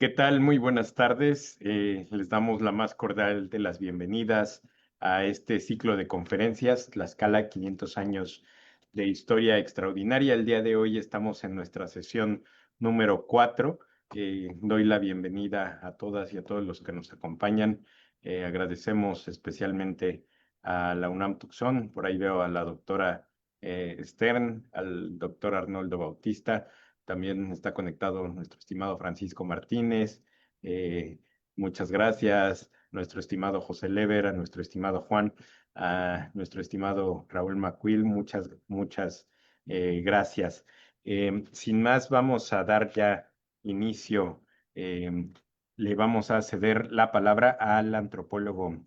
¿Qué tal? Muy buenas tardes. Les damos la más cordial de las bienvenidas a este ciclo de conferencias, Tlaxcala 500 años de historia extraordinaria. El día de hoy estamos en nuestra sesión número 4. Doy la bienvenida a todas y a todos los que nos acompañan. Agradecemos especialmente a la UNAM Tucson. Por ahí veo a la doctora Stern, al doctor Arnoldo Bautista. También está conectado nuestro estimado Francisco Martínez. eh, muchas gracias. Nuestro estimado José Lever, a nuestro estimado Juan, a nuestro estimado Raúl Macuil. Muchas gracias. Sin más, vamos a dar ya inicio. Le vamos a ceder la palabra al antropólogo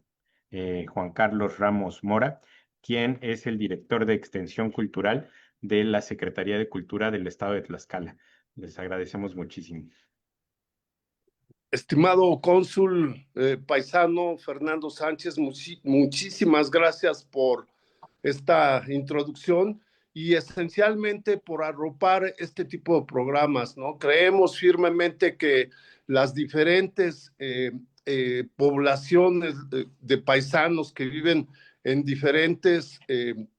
Juan Carlos Ramos Mora, quien es el director de Extensión Cultural de la Secretaría de Cultura del Estado de Tlaxcala. Les agradecemos muchísimo. Estimado cónsul paisano Fernando Sánchez, muchísimas gracias por esta introducción y esencialmente por arropar este tipo de programas, ¿no? Creemos firmemente que las diferentes poblaciones de paisanos que viven en diferentes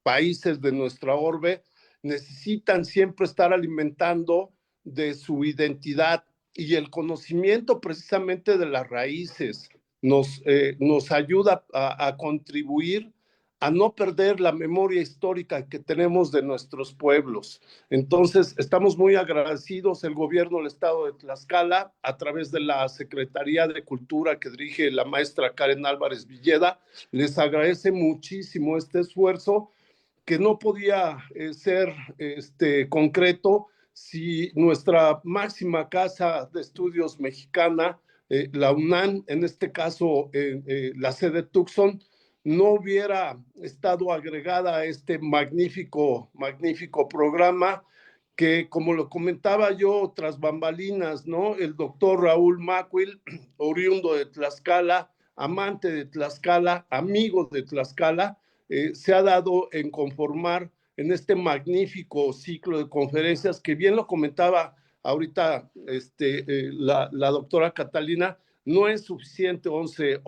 países de nuestra orbe necesitan siempre estar alimentando de su identidad y el conocimiento precisamente de las raíces nos ayuda a contribuir a no perder la memoria histórica que tenemos de nuestros pueblos. Entonces, estamos muy agradecidos, el gobierno del estado de Tlaxcala, a través de la Secretaría de Cultura que dirige la maestra Karen Álvarez Villeda, les agradece muchísimo este esfuerzo que no podía ser concreto si nuestra máxima casa de estudios mexicana, la UNAM, en este caso la sede Tucson, no hubiera estado agregada a este magnífico programa que, como lo comentaba yo tras bambalinas, ¿no? El doctor Raúl Macuil, oriundo de Tlaxcala, amante de Tlaxcala, amigo de Tlaxcala, se ha dado en conformar en este magnífico ciclo de conferencias que bien lo comentaba ahorita la doctora Catalina, no es suficiente 11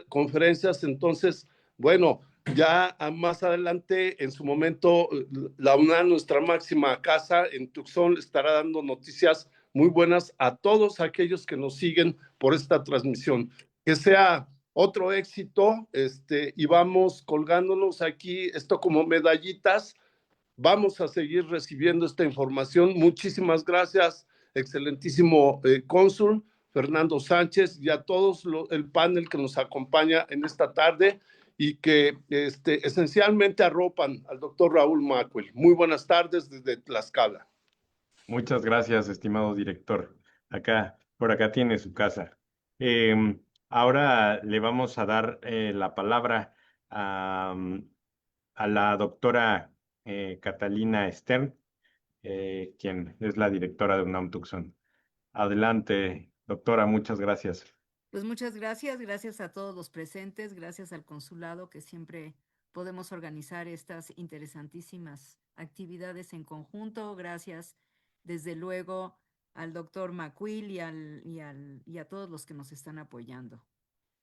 conferencias, entonces, bueno, ya más adelante, en su momento, la UNAM, nuestra máxima casa en Tucson, estará dando noticias muy buenas a todos aquellos que nos siguen por esta transmisión. Que sea otro éxito, y vamos colgándonos aquí, esto como medallitas, vamos a seguir recibiendo esta información. Muchísimas gracias, excelentísimo cónsul Fernando Sánchez, y a todos el panel que nos acompaña en esta tarde y que esencialmente arropan al doctor Raúl Macuil. Muy buenas tardes desde Tlaxcala. Muchas gracias, estimado director. Por acá tiene su casa. Ahora le vamos a dar la palabra a la doctora Catalina Stern, quien es la directora de UNAM Tucson. Adelante, doctora, muchas gracias. Pues muchas gracias, gracias a todos los presentes, gracias al consulado que siempre podemos organizar estas interesantísimas actividades en conjunto. Gracias, desde luego, al doctor Macuil y a todos los que nos están apoyando.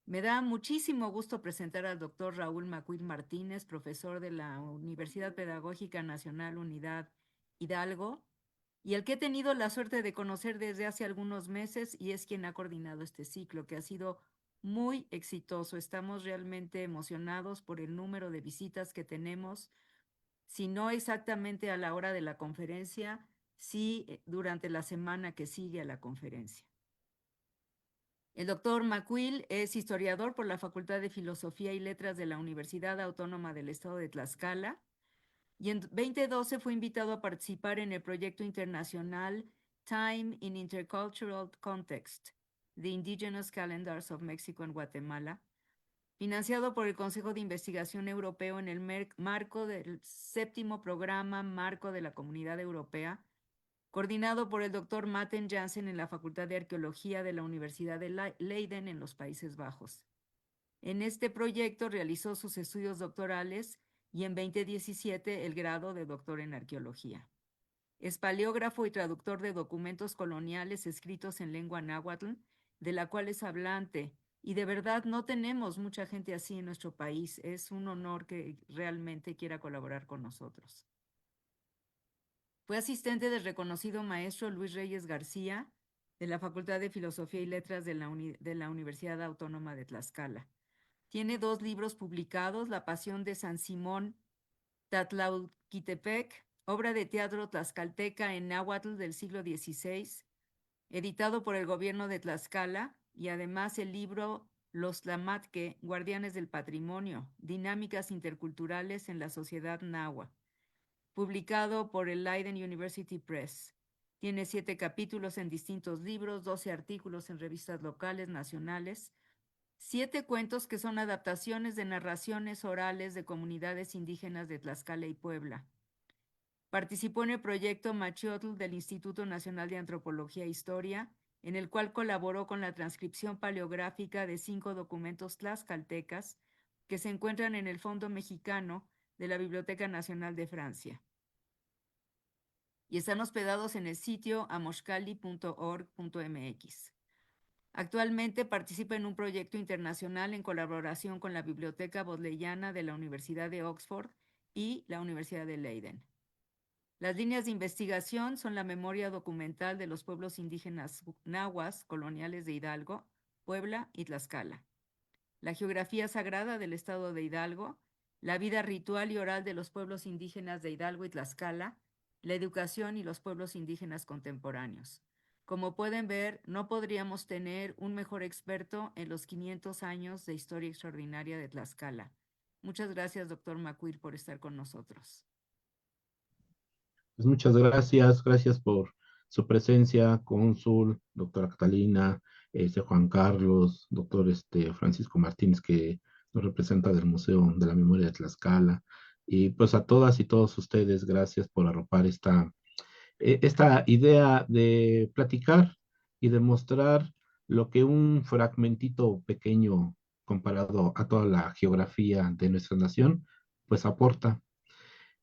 Me da muchísimo gusto presentar al doctor Raúl Macuil Martínez, profesor de la Universidad Pedagógica Nacional Unidad Hidalgo, y el que he tenido la suerte de conocer desde hace algunos meses y es quien ha coordinado este ciclo, que ha sido muy exitoso. Estamos realmente emocionados por el número de visitas que tenemos, si no exactamente a la hora de la conferencia, sí durante la semana que sigue a la conferencia. El doctor Macuil es historiador por la Facultad de Filosofía y Letras de la Universidad Autónoma del Estado de Tlaxcala, y en 2012 fue invitado a participar en el proyecto internacional Time in Intercultural Context, The Indigenous Calendars of Mexico and Guatemala, financiado por el Consejo de Investigación Europeo en el marco del 7º Programa Marco de la Comunidad Europea, coordinado por el doctor Matten Jansen en la Facultad de Arqueología de la Universidad de Leiden en los Países Bajos. En este proyecto realizó sus estudios doctorales y en 2017 el grado de doctor en arqueología. Es paleógrafo y traductor de documentos coloniales escritos en lengua náhuatl, de la cual es hablante. Y de verdad no tenemos mucha gente así en nuestro país. Es un honor que realmente quiera colaborar con nosotros. Fue asistente del reconocido maestro Luis Reyes García, de la Facultad de Filosofía y Letras de la Universidad Autónoma de Tlaxcala. Tiene 2 libros publicados: La Pasión de San Simón Tatlauquitepec, obra de teatro tlaxcalteca en náhuatl del siglo XVI, editado por el gobierno de Tlaxcala, y además el libro Los Tlamatque, Guardianes del Patrimonio, Dinámicas Interculturales en la Sociedad Nahua, publicado por el Leiden University Press. Tiene 7 capítulos en distintos libros, 12 artículos en revistas locales, nacionales, 7 cuentos que son adaptaciones de narraciones orales de comunidades indígenas de Tlaxcala y Puebla. Participó en el proyecto Machiotl del Instituto Nacional de Antropología e Historia, en el cual colaboró con la transcripción paleográfica de 5 documentos tlaxcaltecas que se encuentran en el Fondo Mexicano de la Biblioteca Nacional de Francia y están hospedados en el sitio amoxcali.org.mx. Actualmente participa en un proyecto internacional en colaboración con la Biblioteca Bodleiana de la Universidad de Oxford y la Universidad de Leiden. Las líneas de investigación son la memoria documental de los pueblos indígenas nahuas coloniales de Hidalgo, Puebla y Tlaxcala, la geografía sagrada del estado de Hidalgo, la vida ritual y oral de los pueblos indígenas de Hidalgo y Tlaxcala, la educación y los pueblos indígenas contemporáneos. Como pueden ver, no podríamos tener un mejor experto en los 500 años de historia extraordinaria de Tlaxcala. Muchas gracias, doctor Macuil, por estar con nosotros. Pues muchas gracias, gracias por su presencia, cónsul, doctora Catalina, Juan Carlos, doctor Francisco Martínez, que nos representa del Museo de la Memoria de Tlaxcala, y pues a todas y todos ustedes, gracias por arropar esta idea de platicar y de mostrar lo que un fragmentito pequeño comparado a toda la geografía de nuestra nación, pues aporta.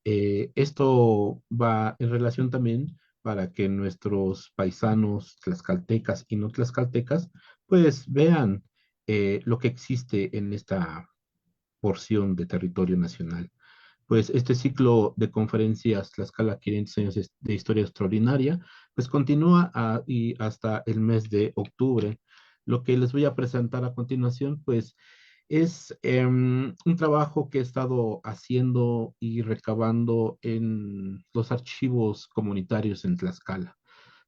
Esto va en relación también para que nuestros paisanos tlaxcaltecas y no tlaxcaltecas, pues vean lo que existe en esta porción de territorio nacional. Pues este ciclo de conferencias Tlaxcala 500 años de historia extraordinaria, pues continúa y hasta el mes de octubre. Lo que les voy a presentar a continuación, pues es un trabajo que he estado haciendo y recabando en los archivos comunitarios en Tlaxcala,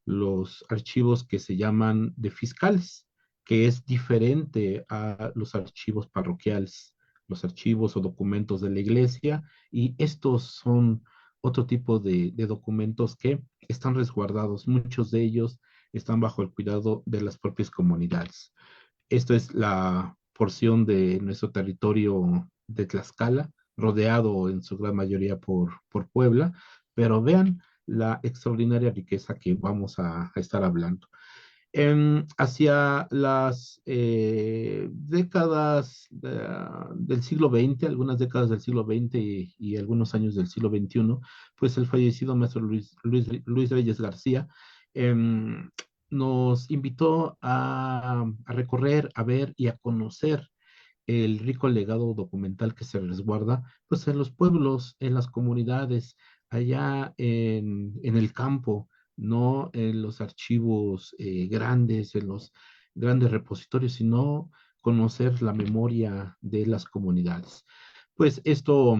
los archivos que se llaman de fiscales, que es diferente a los archivos parroquiales, los archivos o documentos de la iglesia, y estos son otro tipo de documentos que están resguardados. Muchos de ellos están bajo el cuidado de las propias comunidades. Esto es la porción de nuestro territorio de Tlaxcala, rodeado en su gran mayoría por Puebla, pero vean la extraordinaria riqueza que vamos a estar hablando. Hacia las décadas del siglo XX, algunas décadas del siglo XX y algunos años del siglo XXI, pues el fallecido maestro Luis Reyes García em, nos invitó a recorrer, a ver y a conocer el rico legado documental que se resguarda pues en los pueblos, en las comunidades, allá en el campo, no en los archivos grandes, en los grandes repositorios, sino conocer la memoria de las comunidades. Pues esto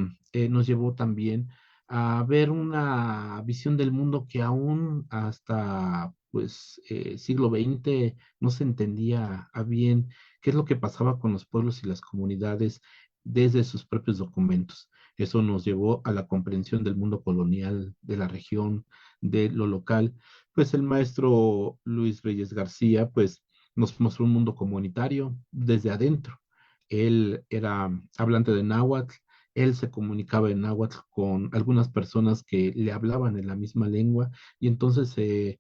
nos llevó también a ver una visión del mundo que aún hasta pues siglo XX no se entendía a bien qué es lo que pasaba con los pueblos y las comunidades desde sus propios documentos. Eso nos llevó a la comprensión del mundo colonial, de la región, de lo local. Pues el maestro Luis Reyes García, pues nos mostró un mundo comunitario desde adentro. Él era hablante de náhuatl, él se comunicaba en náhuatl con algunas personas que le hablaban en la misma lengua y entonces se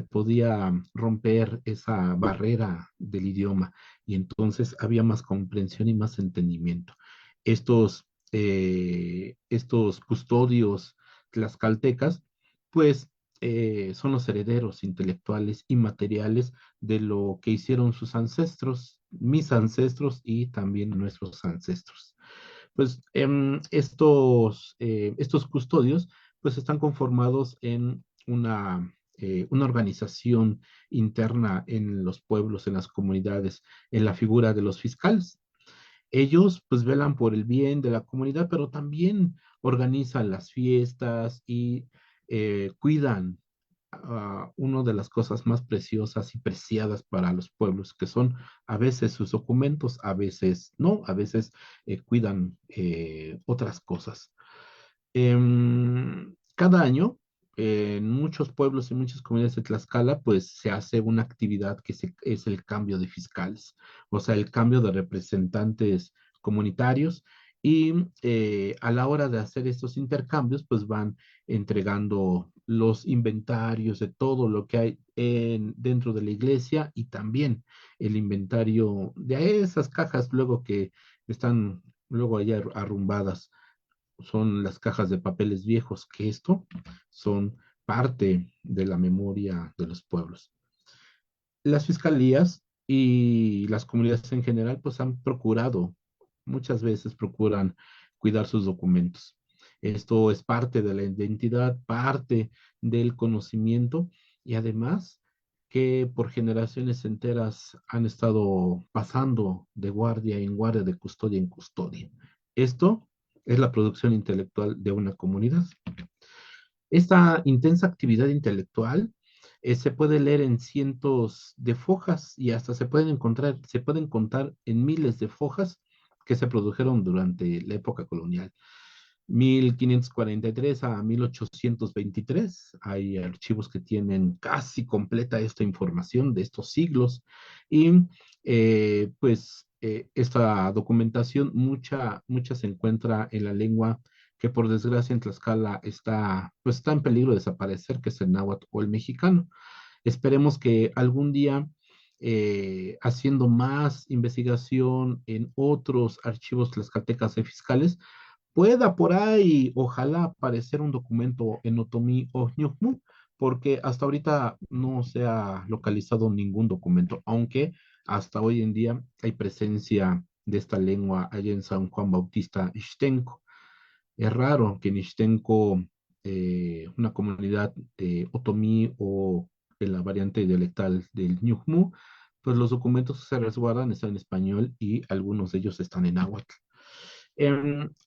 podía romper esa barrera del idioma y entonces había más comprensión y más entendimiento. Estos custodios tlaxcaltecas, pues son los herederos intelectuales y materiales de lo que hicieron sus ancestros, mis ancestros y también nuestros ancestros. Pues estos custodios pues están conformados en una organización interna en los pueblos, en las comunidades, en la figura de los fiscales. Ellos pues velan por el bien de la comunidad, pero también organizan las fiestas y cuidan una de las cosas más preciosas y preciadas para los pueblos, que son a veces sus documentos, a veces no, a veces cuidan otras cosas. Cada año, en muchos pueblos y muchas comunidades de Tlaxcala, pues se hace una actividad es el cambio de fiscales, o sea, el cambio de representantes comunitarios. Y a la hora de hacer estos intercambios, pues van entregando los inventarios de todo lo que hay dentro de la iglesia y también el inventario de esas cajas luego que están luego allá arrumbadas, son las cajas de papeles viejos, que esto son parte de la memoria de los pueblos. Las fiscalías y las comunidades en general, pues han procurado, muchas veces procuran cuidar sus documentos. Esto es parte de la identidad, parte del conocimiento y además que por generaciones enteras han estado pasando de guardia en guardia, de custodia en custodia. Esto es la producción intelectual de una comunidad. Esta intensa actividad intelectual se puede leer en cientos de fojas y hasta se pueden contar en miles de fojas que se produjeron durante la época colonial. 1543 a 1823. Hay archivos que tienen casi completa esta información de estos siglos y esta documentación, mucha se encuentra en la lengua que por desgracia en Tlaxcala pues está en peligro de desaparecer, que es el náhuatl o el mexicano. Esperemos que algún día, haciendo más investigación en otros archivos tlaxcaltecas y fiscales, pueda por ahí, ojalá, aparecer un documento en otomí o ñuqmu, porque hasta ahorita no se ha localizado ningún documento, aunque hasta hoy en día hay presencia de esta lengua allá en San Juan Bautista Ixtenco. Es raro que en Ixtenco, una comunidad otomí o en la variante dialectal del ñuqmu, pues los documentos que se resguardan están en español y algunos de ellos están en náhuatl.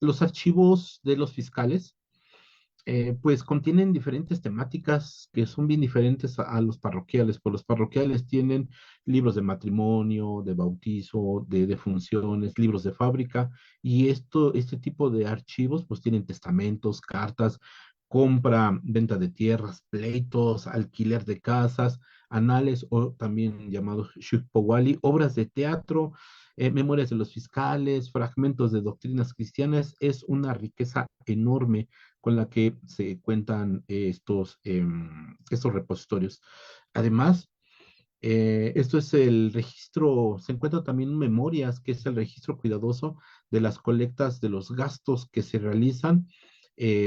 Los archivos de los fiscales, pues contienen diferentes temáticas que son bien diferentes a los parroquiales, pues los parroquiales tienen libros de matrimonio, de bautizo, de defunciones, libros de fábrica, y este tipo de archivos pues tienen testamentos, cartas, compra, venta de tierras, pleitos, alquiler de casas, anales o también llamados shukpowali, obras de teatro, memorias de los fiscales, fragmentos de doctrinas cristianas. Es una riqueza enorme con la que se cuentan estos repositorios. Además, esto es el registro, se encuentra también memorias, que es el registro cuidadoso de las colectas de los gastos que se realizan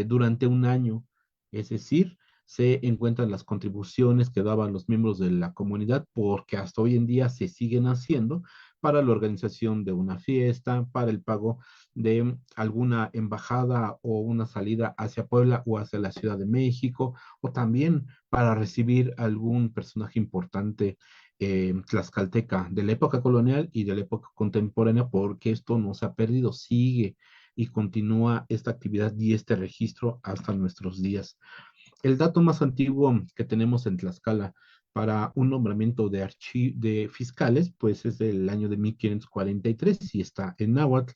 durante un año. Es decir, se encuentran las contribuciones que daban los miembros de la comunidad, porque hasta hoy en día se siguen haciendo para la organización de una fiesta, para el pago de alguna embajada o una salida hacia Puebla o hacia la Ciudad de México, o también para recibir algún personaje importante tlaxcalteca de la época colonial y de la época contemporánea, porque esto no se ha perdido, sigue y continúa esta actividad y este registro hasta nuestros días. El dato más antiguo que tenemos en Tlaxcala para un nombramiento de fiscales, pues es del año de 1543 y está en náhuatl.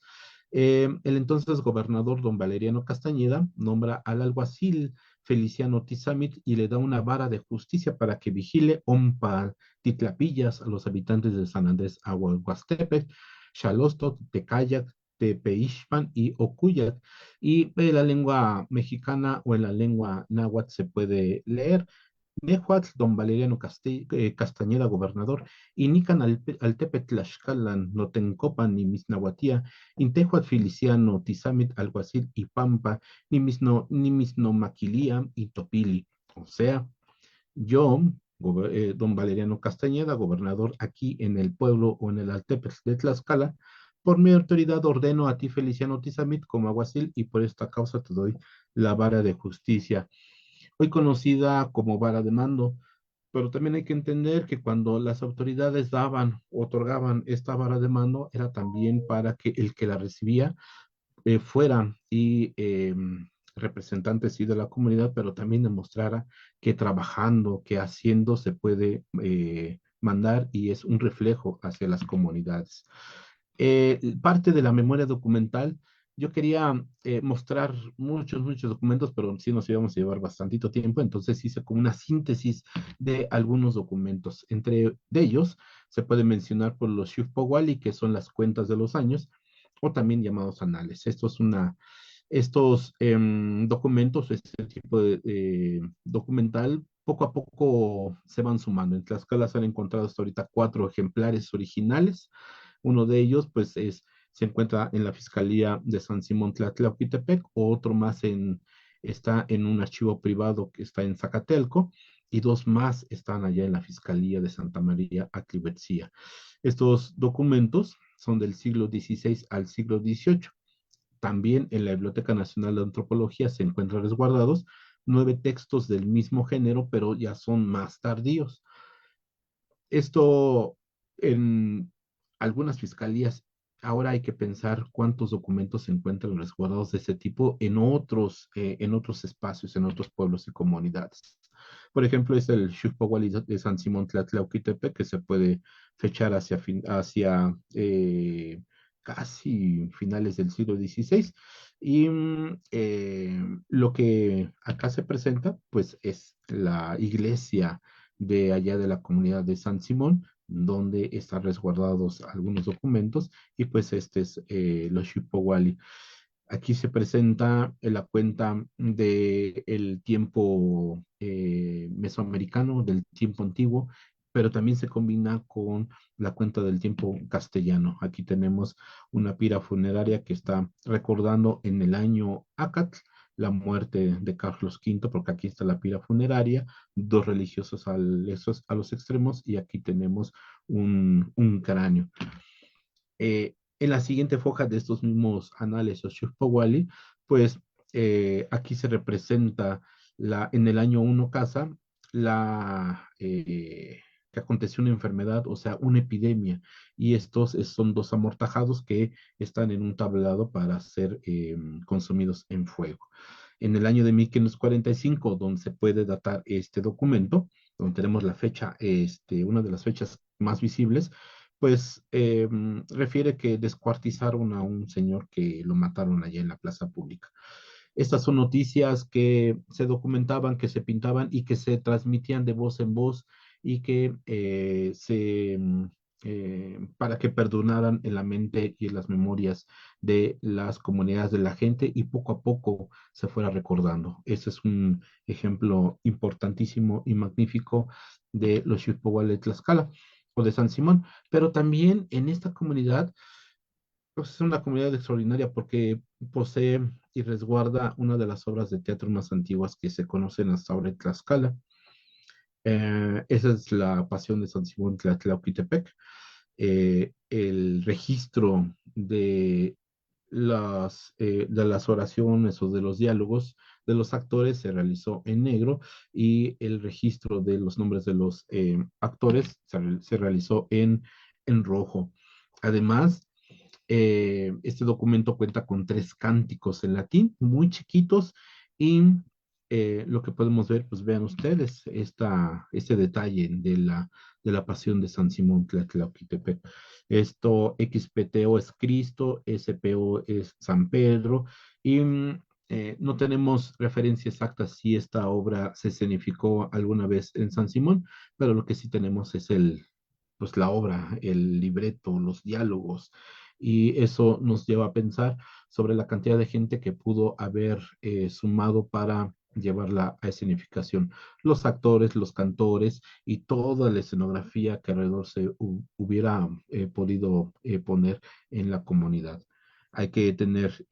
El entonces gobernador don Valeriano Castañeda nombra al alguacil Feliciano Tizamit y le da una vara de justicia para que vigile Ompa Titlapillas a los habitantes de San Andrés Aguahuastepec, Xalostot, Tecayac, Tepeixpan y Ocuyat. Y en la lengua mexicana o en la lengua náhuatl se puede leer Nehuatl, don Valeriano Castañeda, gobernador, Inican Altepetl Tlaxcalan, Notencopan, Nimisnahuatía, Intehuatl Feliciano, Tizamit, Alguacil y Pampa, Nimisno Maquilía y Topili. O sea, yo, don Valeriano Castañeda, gobernador aquí en el pueblo o en el Altepetl de Tlaxcala, por mi autoridad ordeno a ti, Feliciano Tizamit, como alguacil, y por esta causa te doy la vara de justicia, hoy conocida como vara de mando. Pero también hay que entender que cuando las autoridades daban, otorgaban esta vara de mando, era también para que el que la recibía fuera y representantes sí de la comunidad, pero también demostrara que trabajando, que haciendo se puede mandar y es un reflejo hacia las comunidades. Parte de la memoria documental, yo quería mostrar muchos documentos, pero sí nos íbamos a llevar bastantito tiempo, entonces hice como una síntesis de algunos documentos. Entre de ellos se puede mencionar por los Shufpawali, que son las cuentas de los años, o también llamados anales. Estos documentos, este tipo de documental, poco a poco se van sumando. En Tlaxcala se han encontrado hasta ahorita 4 ejemplares originales. Uno de ellos, pues, se encuentra en la Fiscalía de San Simón Tlatlauquitepec, otro más está en un archivo privado que está en Zacatelco, y 2 más están allá en la Fiscalía de Santa María Atlihuetzía. Estos documentos son del siglo XVI al siglo XVIII. También en la Biblioteca Nacional de Antropología se encuentran resguardados 9 textos del mismo género, pero ya son más tardíos. Esto en algunas fiscalías, ahora hay que pensar cuántos documentos se encuentran resguardados de ese tipo en otros espacios, en otros pueblos y comunidades. Por ejemplo, es el Xuxpowali de San Simón Tlatlauquitepe, que se puede fechar hacia casi finales del siglo XVI. Y lo que acá se presenta, pues, es la iglesia de allá de la comunidad de San Simón, donde están resguardados algunos documentos, y pues este es los Shipowali. Aquí se presenta la cuenta del tiempo mesoamericano, del tiempo antiguo, pero también se combina con la cuenta del tiempo castellano. Aquí tenemos una pira funeraria que está recordando en el año Acatl la muerte de Carlos V, porque aquí está la pira funeraria, 2 religiosos a los extremos, y aquí tenemos un cráneo. En la siguiente foja de estos mismos anales o Shufpawali, pues aquí se representa en el año 1 casa que aconteció una enfermedad, o sea, una epidemia, y estos son 2 amortajados que están en un tablado para ser consumidos en fuego. En el año de 1545, donde se puede datar este documento, donde tenemos la fecha, una de las fechas más visibles, pues refiere que descuartizaron a un señor que lo mataron allá en la plaza pública. Estas son noticias que se documentaban, que se pintaban y que se transmitían de voz en voz, y que para que perdonaran en la mente y en las memorias de las comunidades de la gente, y poco a poco se fuera recordando. Ese es un ejemplo importantísimo y magnífico de los Xiuhpohualli de Tlaxcala o de San Simón. Pero también en esta comunidad, pues es una comunidad extraordinaria porque posee y resguarda una de las obras de teatro más antiguas que se conocen hasta ahora en Tlaxcala. Esa es la Pasión de San Simón Tlatlauquitepec. El registro de las oraciones o de los diálogos de los actores se realizó en negro, y el registro de los nombres de los actores se realizó en rojo. Además, este documento cuenta con 3 cánticos en latín, muy chiquitos, y lo que podemos ver, pues vean ustedes, este detalle de la pasión de San Simón Tlatlauquitepec. Esto, XPTO es Cristo, SPO es San Pedro, y no tenemos referencia exacta si esta obra se escenificó alguna vez en San Simón, pero lo que sí tenemos es pues la obra, el libreto, los diálogos, y eso nos lleva a pensar sobre la cantidad de gente que pudo haber sumado para llevarla a escenificación. Los actores, los cantores y toda la escenografía que alrededor se hubiera podido poner en la comunidad. Hay que tener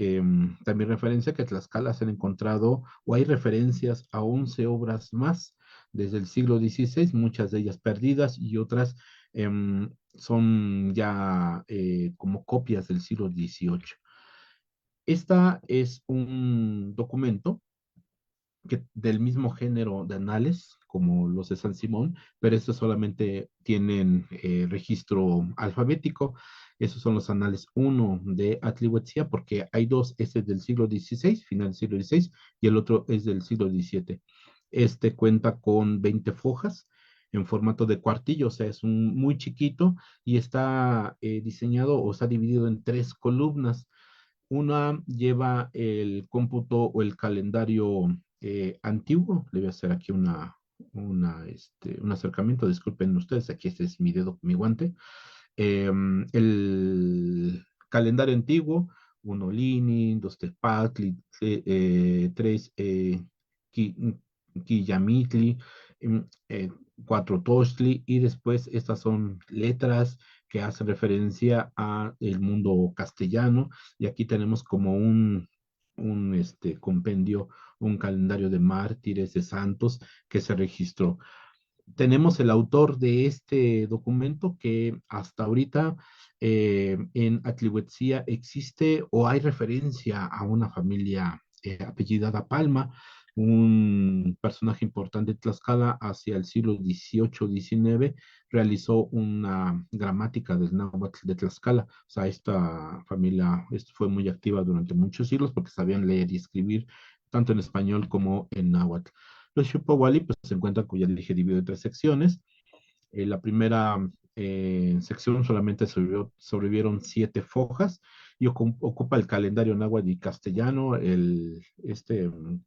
también referencia que Tlaxcala se han encontrado o hay referencias a 11 obras más desde el siglo XVI, muchas de ellas perdidas y otras son ya como copias del siglo XVIII. Esta es un documento del mismo género de anales como los de San Simón, pero estos solamente tienen registro alfabético. Esos son los anales uno de Atlihuetzia, porque hay dos, este es del siglo XVI, final del siglo XVI, y el otro es del siglo XVII. Este cuenta con 20 fojas en formato de cuartillo, o sea, es un muy chiquito y está diseñado o está dividido en tres columnas. Una lleva el cómputo o el calendario antiguo. Le voy a hacer aquí un acercamiento. Disculpen ustedes, aquí este es mi dedo, mi guante. El calendario antiguo, uno Lini, dos Tepatli, tres Quillamitli, em, eh, cuatro Tochtli, y después estas son letras que hacen referencia a el mundo castellano, y aquí tenemos como un compendio, un calendario de mártires, de santos que se registró. Tenemos el autor de este documento que hasta ahorita en Atlihuetzia existe o hay referencia a una familia apellidada Palma, un personaje importante de Tlaxcala hacia el siglo XVIII-XIX, realizó una gramática del náhuatl de Tlaxcala. O sea, esta familia fue muy activa durante muchos siglos porque sabían leer y escribir tanto en español como en náhuatl. Los Shupawali pues, se encuentran, como ya dije, dividido en tres secciones. La primera sección solamente sobrevivieron 7 fojas y ocupa el calendario náhuatl y castellano,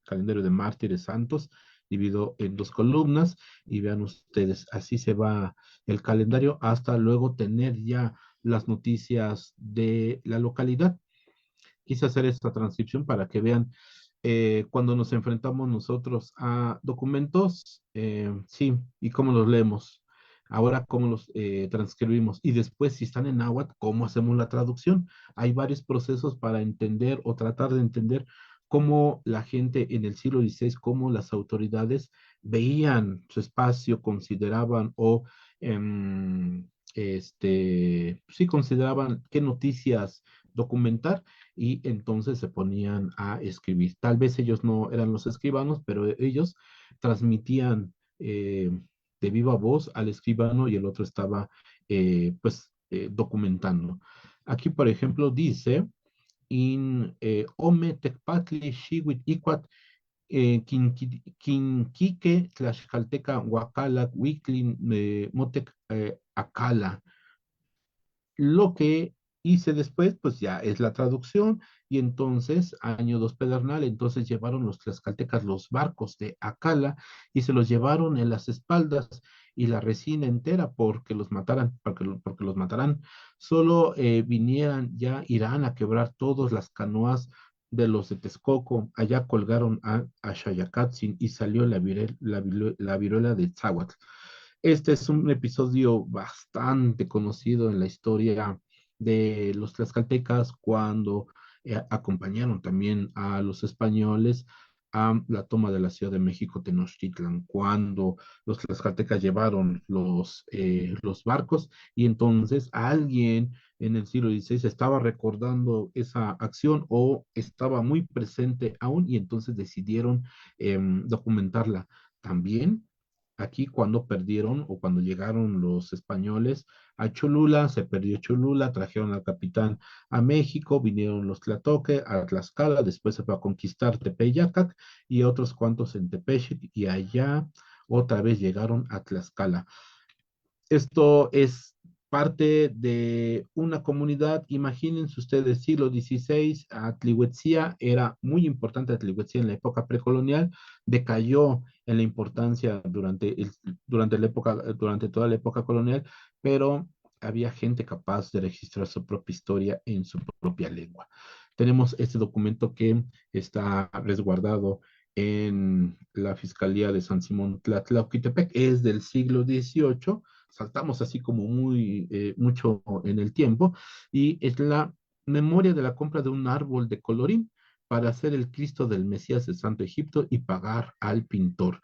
calendario de mártires santos, dividido en dos columnas. Y vean ustedes, así se va el calendario hasta luego tener ya las noticias de la localidad. Quise hacer esta transcripción para que vean cuando nos enfrentamos nosotros a documentos, sí, y cómo los leemos. Ahora, cómo los transcribimos. Y después, si están en náhuatl, cómo hacemos la traducción. Hay varios procesos para entender o tratar de entender cómo la gente en el siglo XVI, cómo las autoridades veían su espacio, consideraban o sí consideraban qué noticias documentar y entonces se ponían a escribir. Tal vez ellos no eran los escribanos, pero ellos transmitían de viva voz al escribano y el otro estaba documentando. Aquí, por ejemplo, dice, Ome Tecpatli Xihuit Icuat Quinquique Tlaxcalteca Huacala Huiclin Motec Acala. Lo que hice después, pues ya es la traducción, y entonces, año 2 Pedernal, entonces llevaron los tlaxcaltecas los barcos de Acala y se los llevaron en las espaldas y la resina entera porque los mataran, porque los matarán. Solo vinieran, ya irán a quebrar todas las canoas de los de Texcoco. Allá colgaron a Xayacatzin y salió la viruela de Tzahuatl. Este es un episodio bastante conocido en la historia de los tlaxcaltecas cuando acompañaron también a los españoles a la toma de la Ciudad de México, Tenochtitlan, cuando los tlaxcaltecas llevaron los barcos y entonces alguien en el siglo XVI estaba recordando esa acción o estaba muy presente aún y entonces decidieron documentarla. También aquí cuando perdieron o cuando llegaron los españoles a Cholula, se perdió Cholula, trajeron al capitán a México, vinieron los Tlatoque, a Tlaxcala, después se fue a conquistar Tepeyacac y otros cuantos en Tepexic y allá otra vez llegaron a Tlaxcala. Esto es parte de una comunidad, imagínense ustedes, siglo XVI, Atlihuetzia era muy importante, Atlihuetzia en la época precolonial, decayó en la importancia durante toda la época colonial, pero había gente capaz de registrar su propia historia en su propia lengua. Tenemos este documento que está resguardado en la Fiscalía de San Simón Tlatlauquitepec, es del siglo XVIII, saltamos así como mucho en el tiempo, y es la memoria de la compra de un árbol de colorín para hacer el Cristo del Mesías de Santo Egipto y pagar al pintor.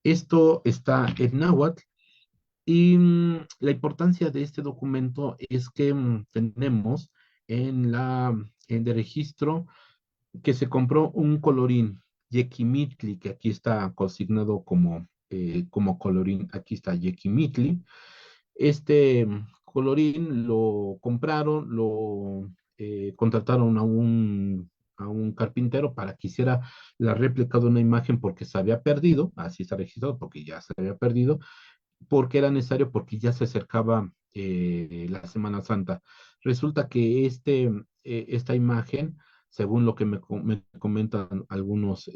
Esto está en náhuatl y la importancia de este documento es que tenemos en el registro que se compró un colorín Yequimitli, que aquí está consignado como colorín, aquí está Yequimitli. Este colorín lo compraron, lo contrataron a un carpintero para que hiciera la réplica de una imagen porque se había perdido, así está registrado, porque ya se había perdido, porque era necesario, porque ya se acercaba la Semana Santa. Resulta que esta imagen, según lo que me comentan algunos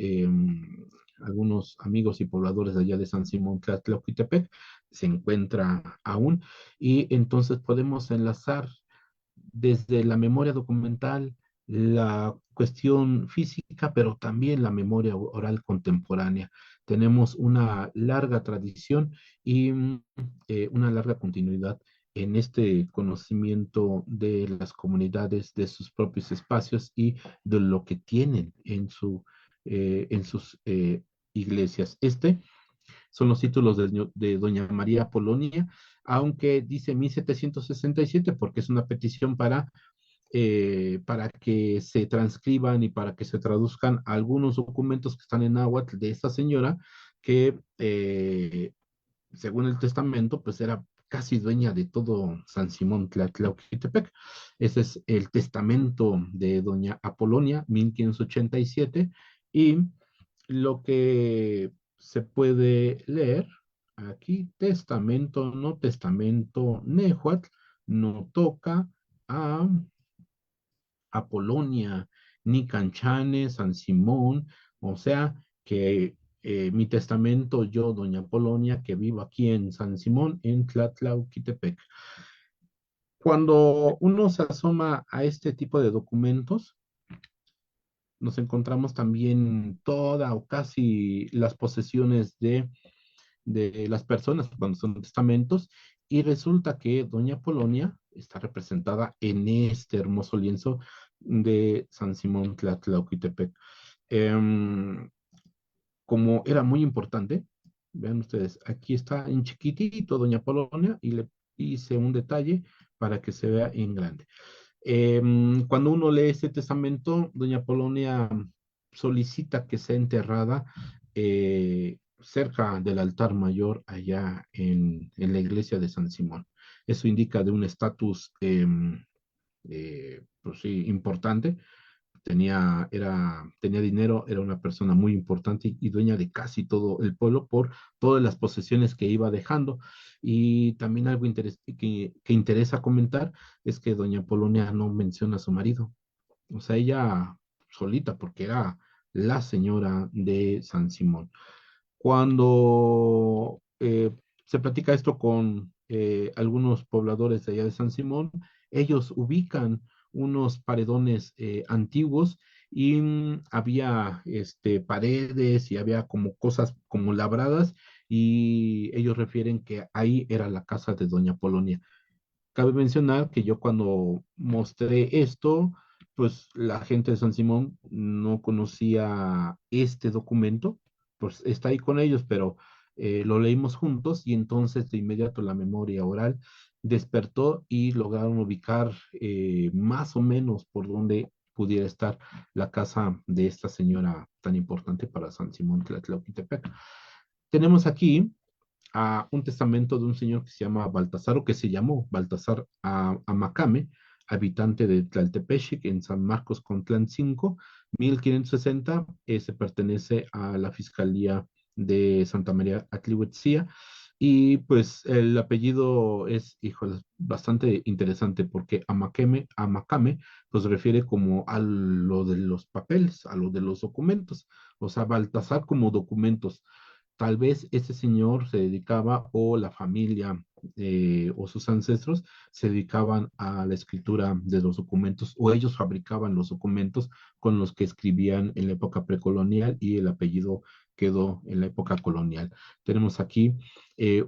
amigos y pobladores de allá de San Simón Tlatlauquitepec, se encuentra aún, y entonces podemos enlazar desde la memoria documental, la cuestión física, pero también la memoria oral contemporánea. Tenemos una larga tradición y una larga continuidad en este conocimiento de las comunidades, de sus propios espacios y de lo que tienen en sus iglesias. Son los títulos de doña María Polonia, aunque dice 1767 porque es una petición para que se transcriban y para que se traduzcan algunos documentos que están en náhuatl de esta señora que, según el testamento, pues era casi dueña de todo San Simón Tlatlauquitepec. Ese es el testamento de doña Apolonia, 1587, y lo que se puede leer aquí, testamento, no testamento, Nehuatl, no toca a Apolonia, ni Canchane, San Simón, o sea que mi testamento, yo, doña Apolonia, que vivo aquí en San Simón, en Tlatlauquitepec. Cuando uno se asoma a este tipo de documentos, nos encontramos también toda o casi las posesiones de las personas cuando son testamentos, y resulta que doña Polonia está representada en este hermoso lienzo de San Simón Tlatlauquitepec. Em, Como era muy importante, vean ustedes, aquí está en chiquitito doña Polonia y le hice un detalle para que se vea en grande. Cuando uno lee este testamento, doña Polonia solicita que sea enterrada cerca del altar mayor allá en la iglesia de San Simón. Eso indica de un estatus, pues sí, importante. Tenía dinero, era una persona muy importante y dueña de casi todo el pueblo por todas las posesiones que iba dejando. Y también algo que interesa comentar es que doña Polonia no menciona a su marido, o sea, ella solita, porque era la señora de San Simón. Cuando se platica esto con algunos pobladores de allá de San Simón, ellos ubican unos paredones antiguos y había paredes y había como cosas como labradas, y ellos refieren que ahí era la casa de Doña Polonia. Cabe mencionar que yo cuando mostré esto, pues la gente de San Simón no conocía este documento, pues está ahí con ellos, pero lo leímos juntos y entonces de inmediato la memoria oral despertó y lograron ubicar más o menos por dónde pudiera estar la casa de esta señora tan importante para San Simón Tlatlauquitepec. Tenemos aquí a un testamento de un señor que se llama Baltasar, o que se llamó Baltasar Amacame, habitante de Tlaltepechic, en San Marcos Contlán 5, 1560. Ese pertenece a la Fiscalía de Santa María Atlihuetzía. Y pues el apellido es, híjole, bastante interesante porque Amacame, pues refiere como a lo de los papeles, a lo de los documentos. O sea, Baltasar como documentos. Tal vez ese señor se dedicaba, o la familia o sus ancestros se dedicaban a la escritura de los documentos, o ellos fabricaban los documentos con los que escribían en la época precolonial y el apellido quedó en la época colonial. Tenemos aquí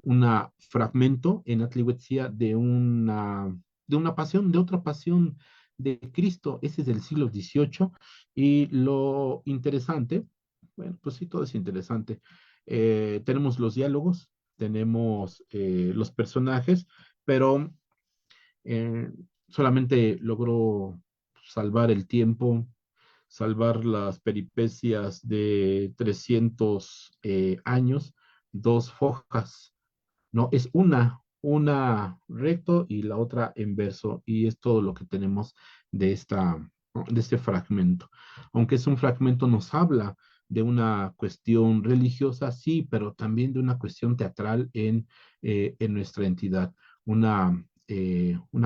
un fragmento en Atlihuetzía de una pasión, de otra pasión de Cristo. Ese es del siglo XVIII. Y lo interesante, bueno, pues sí, todo es interesante. Tenemos los diálogos, tenemos los personajes, pero eh, solamente logró salvar el tiempo, salvar las peripecias de 300 años, dos fojas. No, es una recto y la otra en verso, y es todo lo que tenemos de de este fragmento. Aunque es un fragmento, nos habla de una cuestión religiosa, sí, pero también de una cuestión teatral en nuestra entidad, una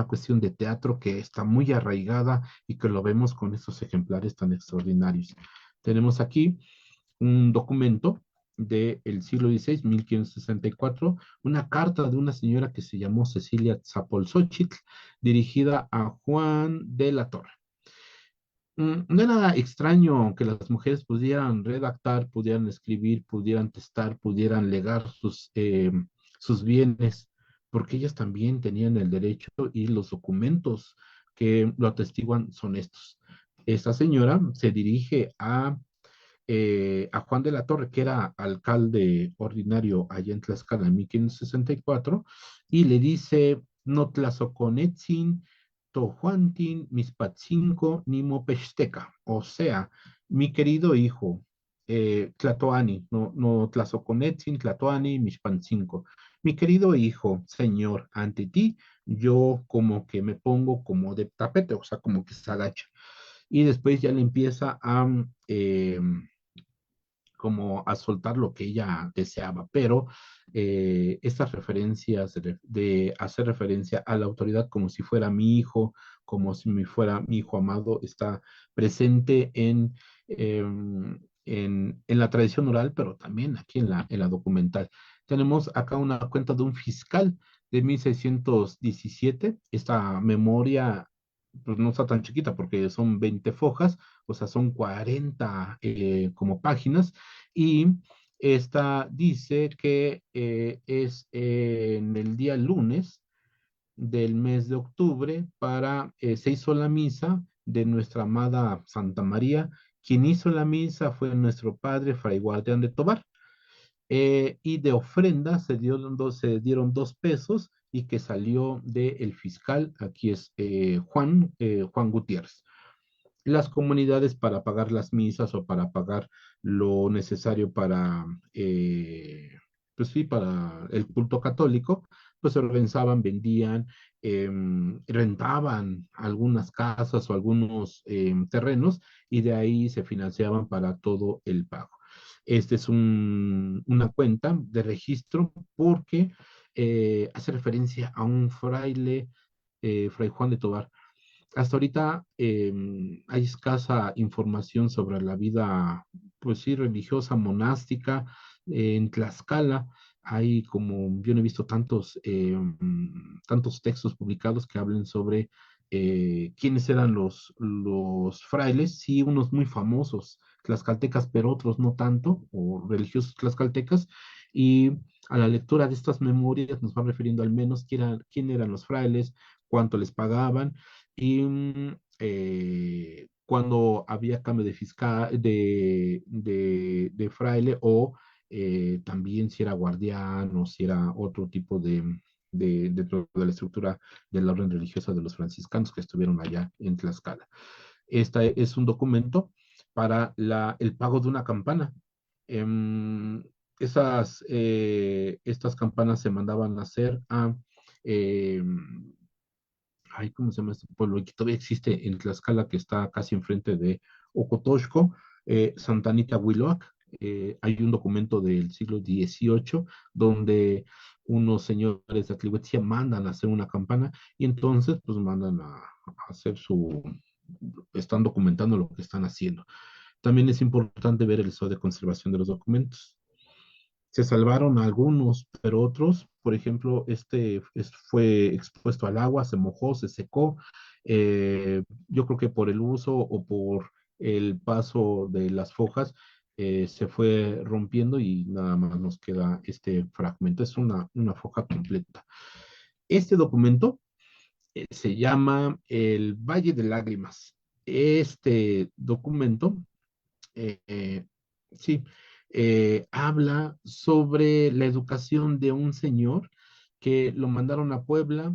cuestión de teatro que está muy arraigada y que lo vemos con estos ejemplares tan extraordinarios. Tenemos aquí un documento del siglo XVI, 1564, una carta de una señora que se llamó Cecilia Zapolsóchitl, dirigida a Juan de la Torre. No era extraño que las mujeres pudieran redactar, pudieran escribir, pudieran testar, pudieran legar sus bienes, porque ellas también tenían el derecho y los documentos que lo atestiguan son estos. Esta señora se dirige a Juan de la Torre, que era alcalde ordinario allá en Tlaxcala en 1564, y le dice, no tlazoconetzin, tojuantin, mispatzinco, ni mopexteca. O sea, mi querido hijo, Tlatoani, no tlazoconetzin, Tlatoani, mispatzinco. Mi querido hijo, señor, ante ti, yo como que me pongo como de tapete, o sea, como que se agacha. Y después ya le empieza como a soltar lo que ella deseaba, pero estas referencias de hacer referencia a la autoridad como si fuera mi hijo, como si me fuera mi hijo amado, está presente en la tradición oral, pero también aquí en la documental. Tenemos acá una cuenta de un fiscal de 1617. Esta memoria pues no está tan chiquita porque son 20 fojas, o sea, son 40 como páginas, y esta dice que es en el día lunes del mes de octubre se hizo la misa de nuestra amada Santa María. Quien hizo la misa fue nuestro padre Fray Guardián de Tobar. Y de ofrenda se dieron 2 pesos y que salió del fiscal, aquí es Juan Gutiérrez. Las comunidades para pagar las misas o para pagar lo necesario pues sí, para el culto católico, pues se organizaban, vendían, rentaban algunas casas o algunos terrenos, y de ahí se financiaban para todo el pago. Este es una cuenta de registro porque hace referencia a un fraile, Fray Juan de Tobar. Hasta ahorita hay escasa información sobre la vida, pues sí, religiosa, monástica. En Tlaxcala hay como, yo no he visto tantos textos publicados que hablen sobre quiénes eran los frailes, sí, unos muy famosos tlaxcaltecas, pero otros no tanto, o religiosos tlaxcaltecas, y a la lectura de estas memorias nos van refiriendo al menos quién eran los frailes, cuánto les pagaban, y cuando había cambio de fiscal, de fraile, o también si era guardián o si era otro tipo dentro de la estructura de la orden religiosa de los franciscanos que estuvieron allá en Tlaxcala. Este es un documento para el pago de una campana. Em, estas campanas se mandaban a hacer em, ay, ¿cómo se llama este pueblo? Que todavía existe en Tlaxcala, que está casi enfrente de Ocotoxco, Santa Anita Huiloac. Hay un documento del siglo XVIII donde unos señores de Atlihuetzia mandan a hacer una campana, y entonces pues mandan a hacer están documentando lo que están haciendo. También es importante ver el estado de conservación de los documentos. Se salvaron algunos, pero otros, por ejemplo, fue expuesto al agua, se mojó, se secó. Yo creo que por el uso o por el paso de las fojas se fue rompiendo y nada más nos queda este fragmento. Es una foja completa. Este documento Se llama El Valle de Lágrimas. Este documento, eh, eh, sí, habla sobre la educación de un señor que lo mandaron a Puebla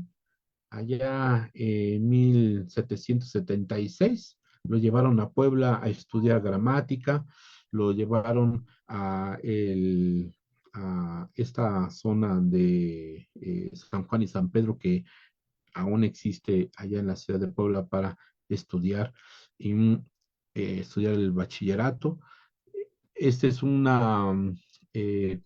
allá en 1776. Lo llevaron a Puebla a estudiar gramática, lo llevaron a esta zona de San Juan y San Pedro que aún existe allá en la ciudad de Puebla para estudiar y estudiar el bachillerato. Esta es una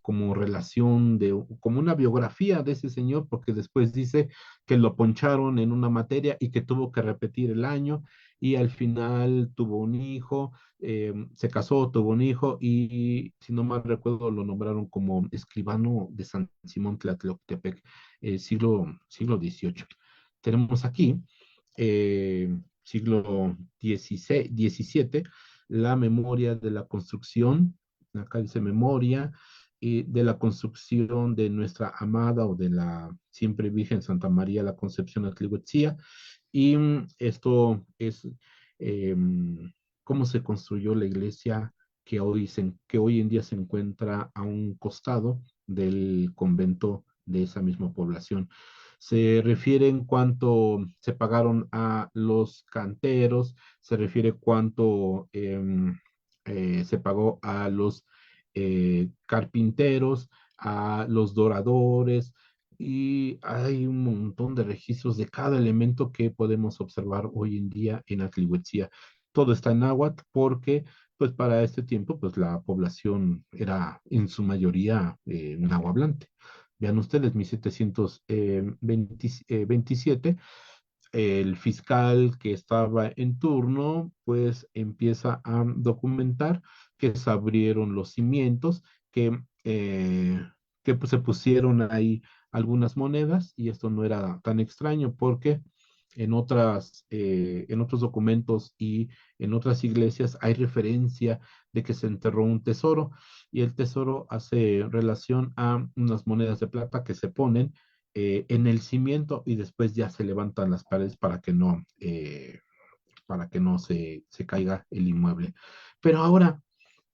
como relación como una biografía de ese señor, porque después dice que lo poncharon en una materia y que tuvo que repetir el año y al final tuvo un hijo, se casó, tuvo un hijo y si no mal recuerdo lo nombraron como escribano de San Simón Tlatlauquitepec, siglo XVIII. Tenemos aquí, siglo XVII, la memoria de la construcción, acá dice memoria, y de la construcción de nuestra amada o de la siempre Virgen Santa María la Concepción Atlihuetzía, y esto es eh, cómo se construyó la iglesia que hoy en día se encuentra a un costado del convento de esa misma población. Se refiere en cuánto se pagaron a los canteros, se refiere cuánto se pagó a los carpinteros, a los doradores, y hay un montón de registros de cada elemento que podemos observar hoy en día en Atlihuetzía. Todo está en náhuatl porque, pues para este tiempo, pues la población era en su mayoría náhuatl. Vean ustedes, 1727, el fiscal que estaba en turno, pues empieza a documentar que se abrieron los cimientos, que pues, se pusieron ahí algunas monedas, y esto no era tan extraño porque en otros documentos y en otras iglesias hay referencia de que se enterró un tesoro, y el tesoro hace relación a unas monedas de plata que se ponen en el cimiento y después ya se levantan las paredes para que no se caiga el inmueble. Pero ahora,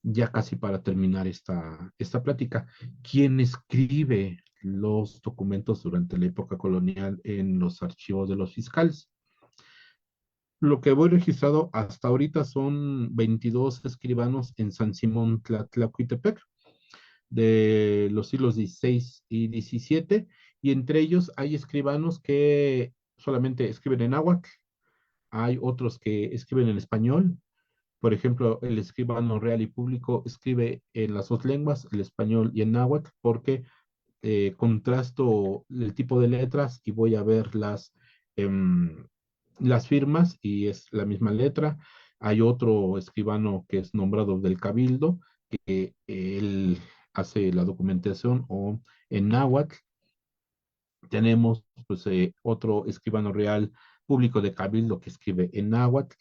ya casi para terminar esta plática, ¿quién escribe los documentos durante la época colonial en los archivos de los fiscales? Lo que voy registrado hasta ahorita son 22 escribanos en San Simón Tlatlauquitepec de los siglos XVI y XVII, y entre ellos hay escribanos que solamente escriben en náhuatl, hay otros que escriben en español. Por ejemplo, el escribano real y público escribe en las dos lenguas, el español y el náhuatl, porque contrasto el tipo de letras y voy a ver las firmas y es la misma letra. Hay otro escribano que es nombrado del Cabildo, que él hace la documentación o en náhuatl. Tenemos pues, otro escribano real público de Cabildo que escribe en náhuatl.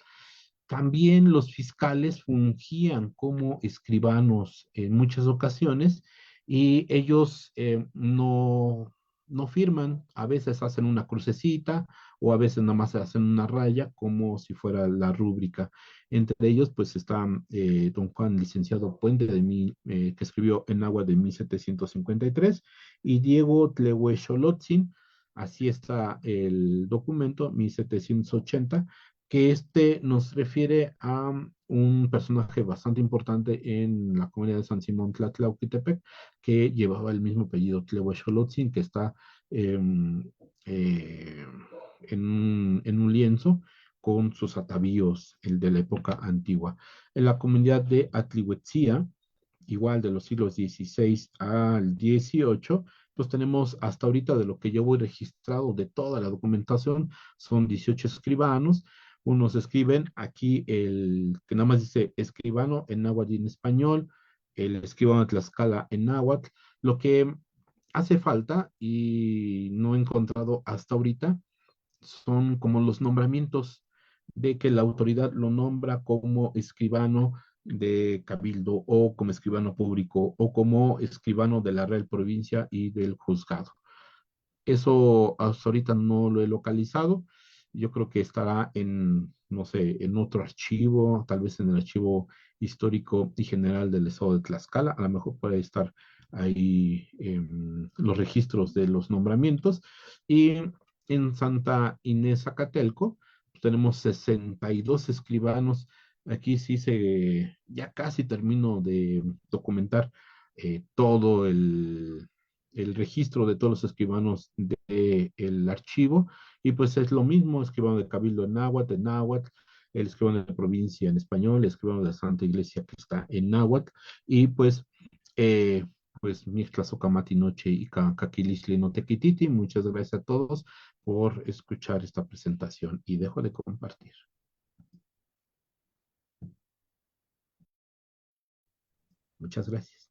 También los fiscales fungían como escribanos en muchas ocasiones y ellos no firman, a veces hacen una crucecita o a veces nada más hacen una raya como si fuera la rúbrica. Entre ellos pues está don Juan Licenciado Puente que escribió en agua de 1753 y Diego Tlehuecholotzin, así está el documento, 1780, que este nos refiere a un personaje bastante importante en la comunidad de San Simón Tlatlauquitepec, que llevaba el mismo apellido Tlehuecholotzin, que está eh, eh, en un lienzo con sus atavíos, el de la época antigua. En la comunidad de Atlihuetzía, igual de los siglos XVI al XVIII, pues tenemos hasta ahorita de lo que yo voy registrado de toda la documentación, son 18 escribanos. Unos escriben aquí el que nada más dice escribano en náhuatl y en español, el escribano de Tlaxcala en náhuatl. Lo que hace falta y no he encontrado hasta ahorita son como los nombramientos de que la autoridad lo nombra como escribano de cabildo o como escribano público o como escribano de la Real Provincia y del juzgado. Eso hasta ahorita no lo he localizado. Yo creo que estará no sé, en otro archivo, tal vez en el archivo histórico y general del estado de Tlaxcala. A lo mejor puede estar ahí los registros de los nombramientos. Y en Santa Inés Zacatelco pues, tenemos 62 escribanos. Aquí sí ya casi termino de documentar todo el registro de todos los escribanos del archivo, y pues es lo mismo, escribano de Cabildo en náhuatl, el escribano de provincia en español, el escribano de la Santa Iglesia que está en náhuatl, y eh, pues Mixtlazocamati Noche y Caquilisli no Tequititi. Muchas gracias a todos por escuchar esta presentación y dejo de compartir. Muchas gracias.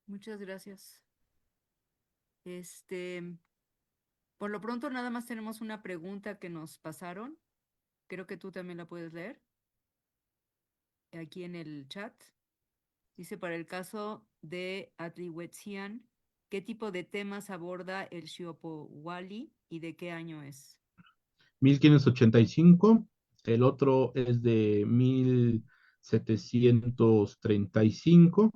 Muchas gracias. Por lo pronto nada más tenemos una pregunta que nos pasaron. Creo que tú también la puedes leer aquí en el chat. Dice, para el caso de Atlihuetzian, ¿qué tipo de temas aborda el Xiopowali y de qué año es? 1585, el otro es de 1735.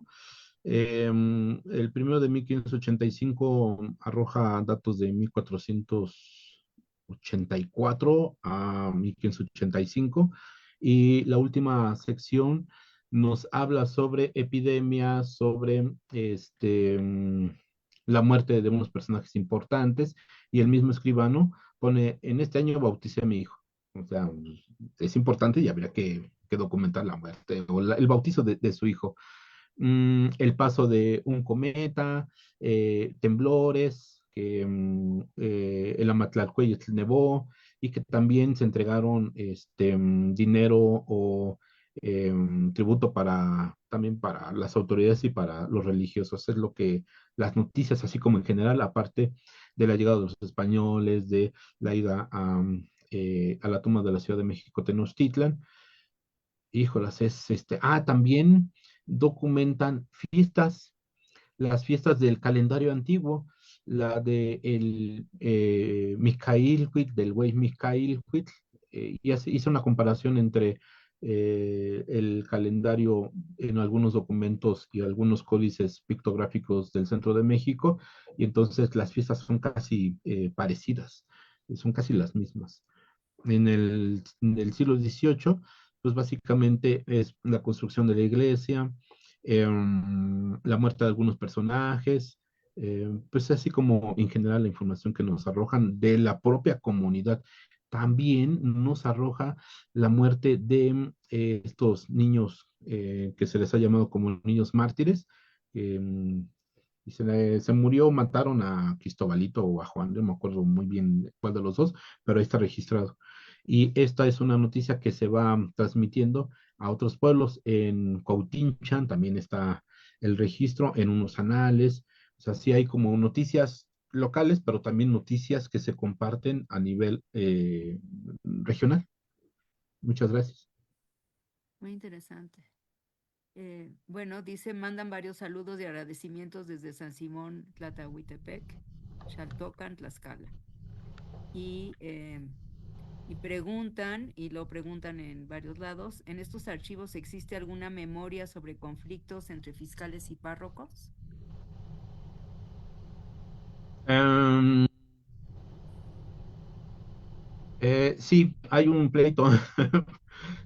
El primero de 1585 arroja datos de 1484 a 1585, y la última sección nos habla sobre epidemias, sobre la muerte de unos personajes importantes, y el mismo escribano pone, en este año bauticé a mi hijo. O sea, es importante y habría que documentar la muerte o el bautizo de su hijo. El paso de un cometa, temblores, que el Amatlalcueyotl nevó, y que también se entregaron dinero o tributo también para las autoridades y para los religiosos. Es lo que las noticias, así como en general, aparte de la llegada de los españoles, de la ida a la toma de la Ciudad de México, Tenochtitlan. Híjolas, también documentan fiestas, las fiestas del calendario antiguo, la de el Micaílhuitl, del güey Micaílhuitl, y hice una comparación entre el calendario en algunos documentos y algunos códices pictográficos del centro de México, y entonces las fiestas son casi parecidas, son casi las mismas. En el siglo XVIII, pues básicamente es la construcción de la iglesia, la muerte de algunos personajes, pues así como en general la información que nos arrojan de la propia comunidad. También nos arroja la muerte de estos niños que se les ha llamado como niños mártires. Y se murió, mataron a Cristobalito o a Juan, no me acuerdo muy bien cuál de los dos, pero ahí está registrado. Y esta es una noticia que se va transmitiendo a otros pueblos. En Cuautinchan también está el registro en unos anales. O sea, sí hay como noticias locales, pero también noticias que se comparten a nivel regional. Muchas gracias. Muy interesante. Bueno, dice, mandan varios saludos y agradecimientos desde San Simón, Tlatlahuitepec, Xaltocan, Tlaxcala. Y preguntan, y lo preguntan en varios lados, ¿en estos archivos existe alguna memoria sobre conflictos entre fiscales y párrocos? Em, sí, hay un pleito.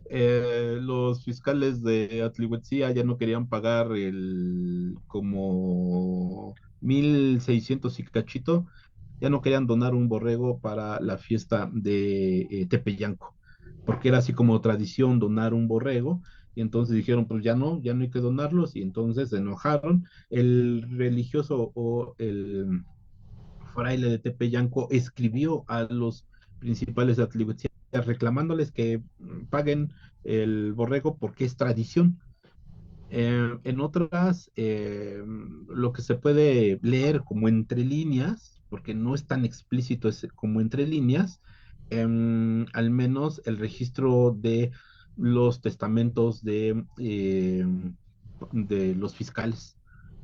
Los fiscales de Atlihuetzía ya no querían pagar el como 1,600 y cachito, ya no querían donar un borrego para la fiesta de Tepeyanco, porque era así como tradición donar un borrego, y entonces dijeron, pues ya no hay que donarlos, y entonces se enojaron. El religioso o el fraile de Tepeyanco escribió a los principales de Atlihuetzía reclamándoles que paguen el borrego porque es tradición. En otras, lo que se puede leer como entre líneas, porque no es tan explícito como entre líneas, al menos el registro de los testamentos de los fiscales.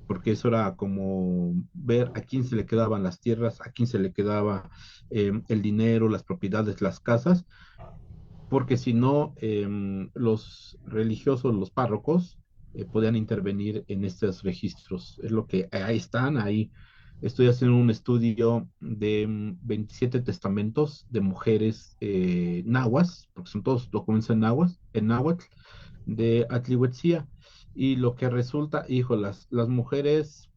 porque eso era como ver a quién se le quedaban las tierras, a quién se le quedaba el dinero, las propiedades, las casas, porque si no, los religiosos, los párrocos, podían intervenir en estos registros. Es lo que ahí están, ahí estoy haciendo un estudio de 27 testamentos de mujeres nahuas, porque son todos documentos en náhuatl, de Atlihuetzía. Y lo que resulta, hijo, las mujeres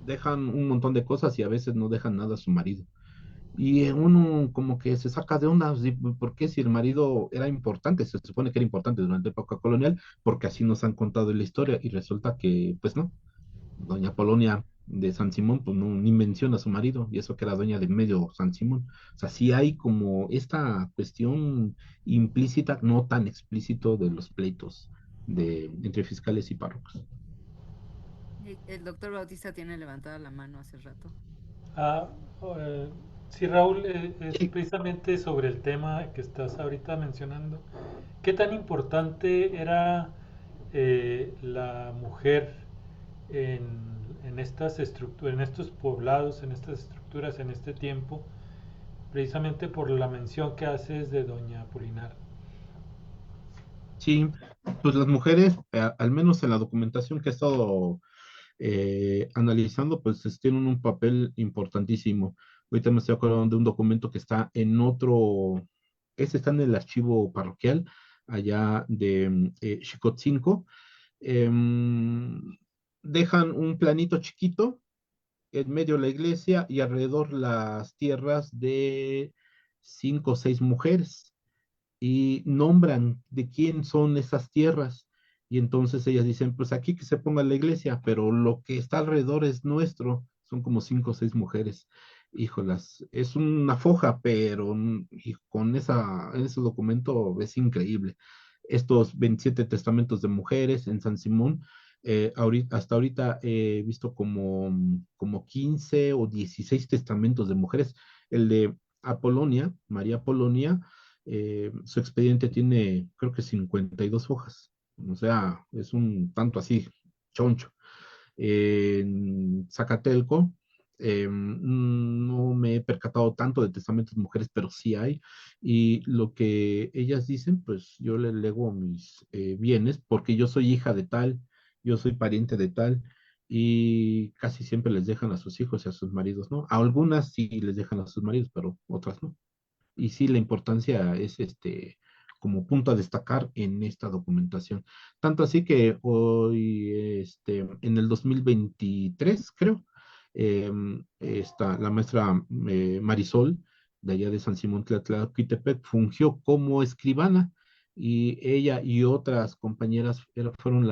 dejan un montón de cosas y a veces no dejan nada a su marido. Y uno como que se saca de onda, sí, ¿por qué si el marido era importante? Se supone que era importante durante la época colonial, porque así nos han contado en la historia y resulta que, pues no, doña Polonia de San Simón, pues no, ni menciona a su marido y eso que era dueña de medio San Simón. O sea, sí hay como esta cuestión implícita, no tan explícito de los pleitos entre fiscales y párrocos. El doctor Bautista tiene levantada la mano hace rato. Ah, eh, sí, Raúl, es Sí, precisamente sobre el tema que estás ahorita mencionando. ¿Qué tan importante era la mujer en, en estas estructuras, en estos poblados, en estas estructuras, en este tiempo, precisamente por la mención que haces de Doña Apolinar? sí, pues las mujeres, al menos en la documentación que he estado analizando, pues tienen un papel importantísimo. Ahorita me estoy acordando de un documento que está en otro, ese está en el archivo parroquial, allá de Xicotzinco. Em, Dejan un planito chiquito en medio de la iglesia y alrededor las tierras de 5 o 6 mujeres y nombran de quién son esas tierras. Y entonces ellas dicen, pues aquí que se ponga la iglesia, pero lo que está alrededor es nuestro. Son como 5 o 6 mujeres. Híjolas, es una foja, pero y con en ese documento es increíble. Estos 27 testamentos de mujeres en San Simón, hasta ahorita he visto como 15 o 16 testamentos de mujeres. El de Apolonia, María Apolonia, su expediente tiene, creo que 52 hojas. O sea, es un tanto así, choncho. En Zacatelco, no me he percatado tanto de testamentos de mujeres, pero sí hay. Y lo que ellas dicen, pues yo le lego mis bienes porque yo soy hija de tal, yo soy pariente de tal. Y casi siempre les dejan a sus hijos y a sus maridos, ¿no? A algunas sí les dejan a sus maridos, pero otras no. Y sí, la importancia es como punto a destacar en esta documentación. Tanto así que hoy, en el 2023, creo, la maestra Marisol, de allá de San Simón Tlatlauquitepec, fungió como escribana y ella y otras compañeras fueron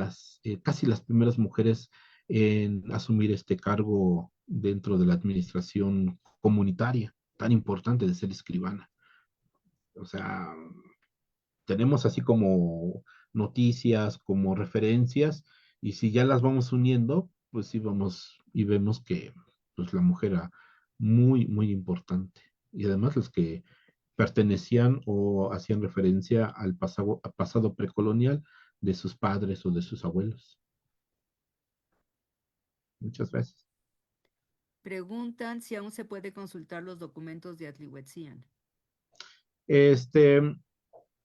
casi las primeras mujeres en asumir este cargo dentro de la administración comunitaria, tan importante de ser escribana. O sea, tenemos así como noticias, como referencias, y si ya las vamos uniendo, pues sí vamos y vemos que pues la mujer era muy, muy importante. Y además los que pertenecían o hacían referencia al pasado precolonial de sus padres o de sus abuelos. Muchas gracias. Preguntan si aún se puede consultar los documentos de Atlihuetzian. Este,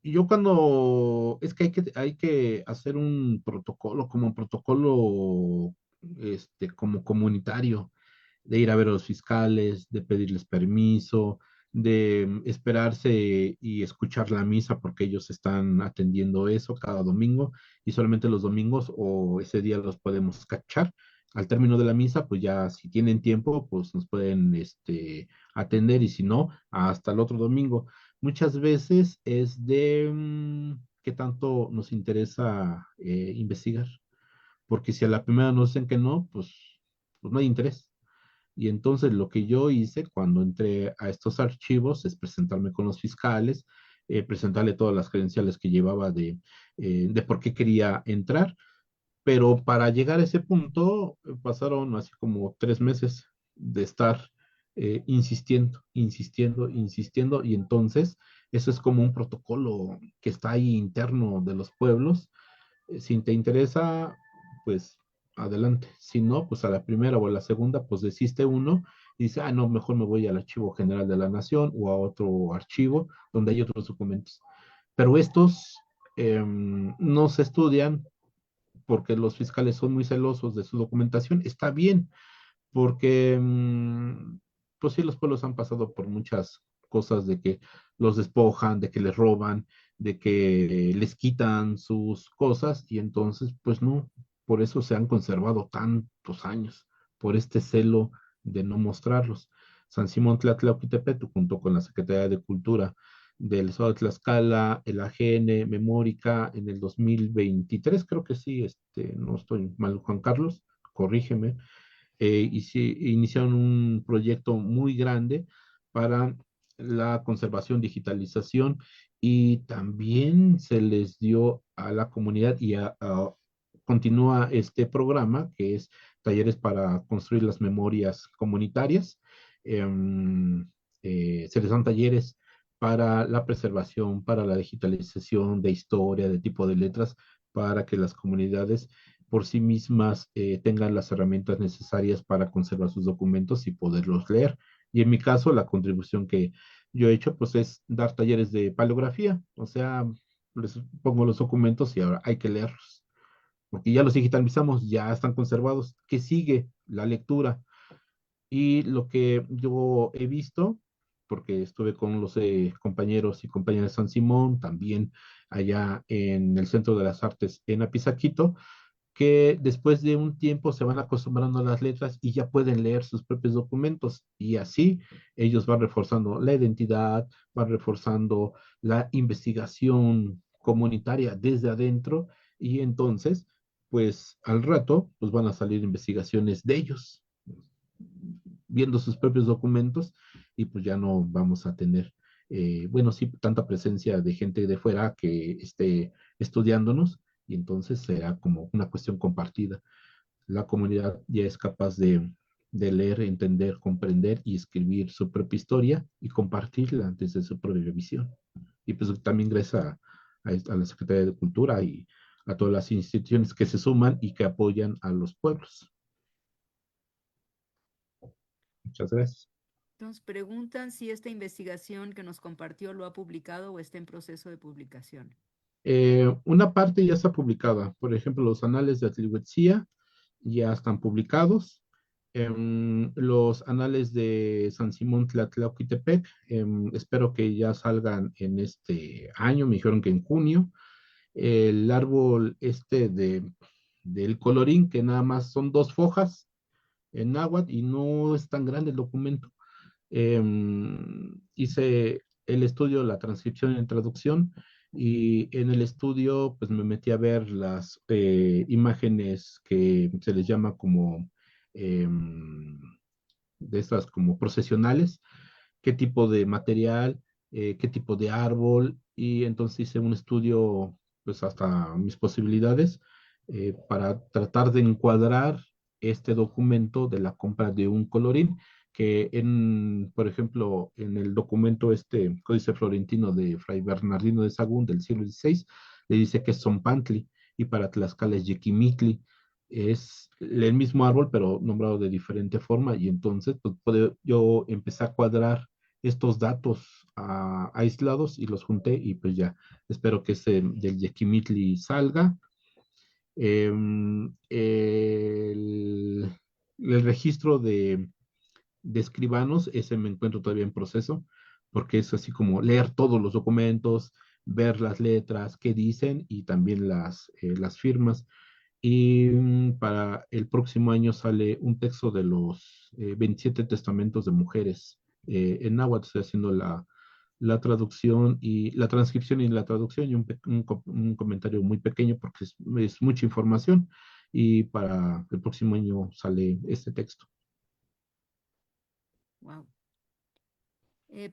yo cuando, es que hay que hacer un protocolo, como un protocolo, como comunitario, de ir a ver a los fiscales, de pedirles permiso, de esperarse y escuchar la misa porque ellos están atendiendo eso cada domingo y solamente los domingos o ese día los podemos cachar. Al término de la misa, pues ya si tienen tiempo, pues nos pueden atender y si no, hasta el otro domingo. Muchas veces es de qué tanto nos interesa investigar, porque si a la primera nos dicen que no, pues no hay interés. Y entonces lo que yo hice cuando entré a estos archivos es presentarme con los fiscales, presentarle todas las credenciales que llevaba de por qué quería entrar, pero para llegar a ese punto pasaron así como 3 meses de estar insistiendo, insistiendo, insistiendo, y entonces eso es como un protocolo que está ahí interno de los pueblos. Si te interesa, pues adelante. Si no, pues a la primera o a la segunda, pues desiste uno y dice, ah, no, mejor me voy al Archivo General de la Nación o a otro archivo donde hay otros documentos. Pero estos no se estudian porque los fiscales son muy celosos de su documentación. Está bien, porque pues sí, los pueblos han pasado por muchas cosas de que los despojan, de que les roban, de que les quitan sus cosas y entonces pues no, por eso se han conservado tantos años, por este celo de no mostrarlos. San Simón Tlatlauquitepec, junto con la Secretaría de Cultura del Estado de Tlaxcala, el AGN, Memórica, en el 2023, creo que sí, no estoy mal, Juan Carlos, corrígeme, y iniciaron un proyecto muy grande para la conservación, digitalización y también se les dio a la comunidad y continúa este programa que es talleres para construir las memorias comunitarias. Em, Se les dan talleres para la preservación, para la digitalización de historia, de tipo de letras, para que las comunidades por sí mismas tengan las herramientas necesarias para conservar sus documentos y poderlos leer. Y en mi caso, la contribución que yo he hecho, pues es dar talleres de paleografía, o sea, les pongo los documentos y ahora hay que leerlos, porque ya los digitalizamos, ya están conservados. ¿Qué sigue? La lectura. Y lo que yo he visto, porque estuve con los compañeros y compañeras de San Simón, también allá en el Centro de las Artes en Apizaquito, que después de un tiempo se van acostumbrando a las letras y ya pueden leer sus propios documentos y así ellos van reforzando la identidad, van reforzando la investigación comunitaria desde adentro y entonces, pues al rato, pues van a salir investigaciones de ellos, viendo sus propios documentos y pues ya no vamos a tener, bueno, sí, tanta presencia de gente de fuera que esté estudiándonos y entonces será como una cuestión compartida. La comunidad ya es capaz de leer, entender, comprender y escribir su propia historia y compartirla desde su propia visión. Y pues también gracias a la Secretaría de Cultura y a todas las instituciones que se suman y que apoyan a los pueblos. Muchas gracias. Entonces preguntan si esta investigación que nos compartió lo ha publicado o está en proceso de publicación. Una parte ya está publicada, por ejemplo, los anales de Atlihuetzía ya están publicados. Los anales de San Simón Tlatlauquitepec, espero que ya salgan en este año, me dijeron que en junio. El árbol del colorín, que nada más son 2 fojas en náhuatl y no es tan grande el documento. Hice el estudio, la transcripción y la traducción, y en el estudio pues me metí a ver las imágenes que se les llama como de estas como procesionales, qué tipo de material, qué tipo de árbol, y entonces hice un estudio pues hasta mis posibilidades para tratar de encuadrar este documento de la compra de un colorín que por ejemplo, en el documento Códice Florentino de Fray Bernardino de Sahagún del siglo XVI, le dice que es Zompantli y para Tlaxcala es Yequimitli. Es el mismo árbol, pero nombrado de diferente forma, y entonces pues, yo empecé a cuadrar estos datos aislados y los junté, y pues ya, espero que ese del Yequimitli salga. El registro de escribanos, ese me encuentro todavía en proceso, porque es así como leer todos los documentos, ver las letras, qué dicen y también las firmas. Y para el próximo año sale un texto de los 27 testamentos de mujeres. En náhuatl estoy haciendo la traducción y la transcripción y la traducción y un comentario muy pequeño porque es mucha información. Y para el próximo año sale este texto. Wow.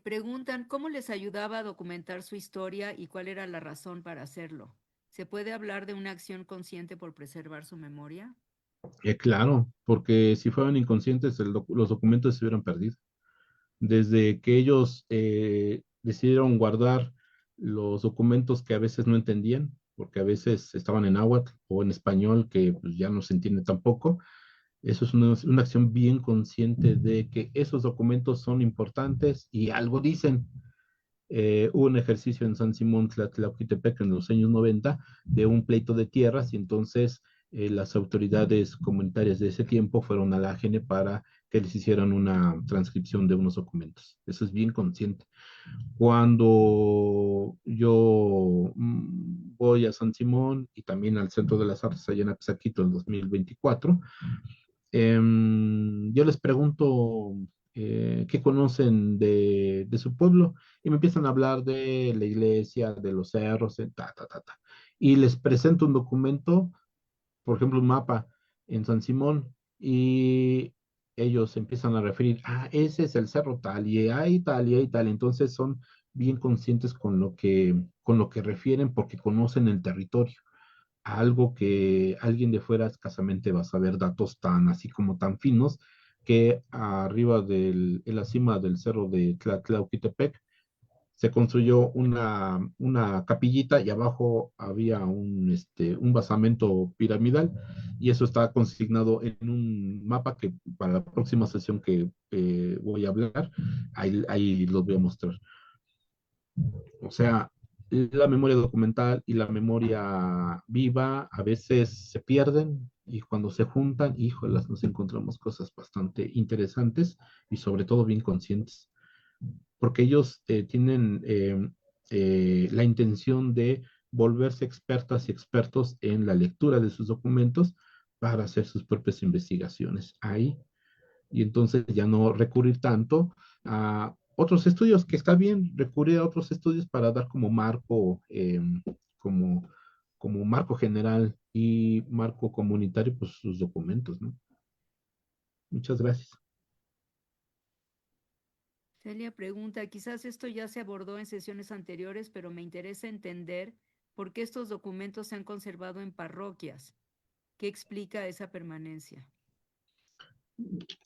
Preguntan cómo les ayudaba a documentar su historia y cuál era la razón para hacerlo. ¿Se puede hablar de una acción consciente por preservar su memoria? Claro, porque si fueran inconscientes, los documentos se hubieran perdido. Desde que ellos decidieron guardar los documentos que a veces no entendían, porque a veces estaban en náhuatl o en español que pues, ya no se entiende tampoco. Eso es una acción bien consciente de que esos documentos son importantes y algo dicen. Hubo un ejercicio en San Simón Tlatlauquitepec en los años 90 de un pleito de tierras y entonces las autoridades comunitarias de ese tiempo fueron a la AGN para que les hicieran una transcripción de unos documentos. Eso es bien consciente. Cuando yo voy a San Simón y también al Centro de las Artes allá en Axaquito en 2024, yo les pregunto qué conocen de su pueblo y me empiezan a hablar de la iglesia, de los cerros, ta, ta, ta, ta. Y les presento un documento, por ejemplo, un mapa en San Simón y ellos empiezan a referir, ese es el cerro tal y hay tal y hay tal. Entonces son bien conscientes con lo que refieren porque conocen el territorio algo que alguien de fuera escasamente va a saber datos tan así como tan finos que arriba en la cima del cerro de Tlatlauquitepec se construyó una capillita y abajo había un basamento piramidal y eso está consignado en un mapa que para la próxima sesión que voy a hablar, ahí los voy a mostrar. O sea, la memoria documental y la memoria viva a veces se pierden y cuando se juntan, híjolas, nos encontramos cosas bastante interesantes y sobre todo bien conscientes, porque ellos tienen la intención de volverse expertas y expertos en la lectura de sus documentos para hacer sus propias investigaciones ahí y entonces ya no recurrir tanto a otros estudios, que está bien recurrir a otros estudios para dar como marco, como, como marco general y marco comunitario, pues sus documentos, ¿no? Muchas gracias. Celia pregunta, quizás esto ya se abordó en sesiones anteriores, pero me interesa entender por qué estos documentos se han conservado en parroquias. ¿Qué explica esa permanencia?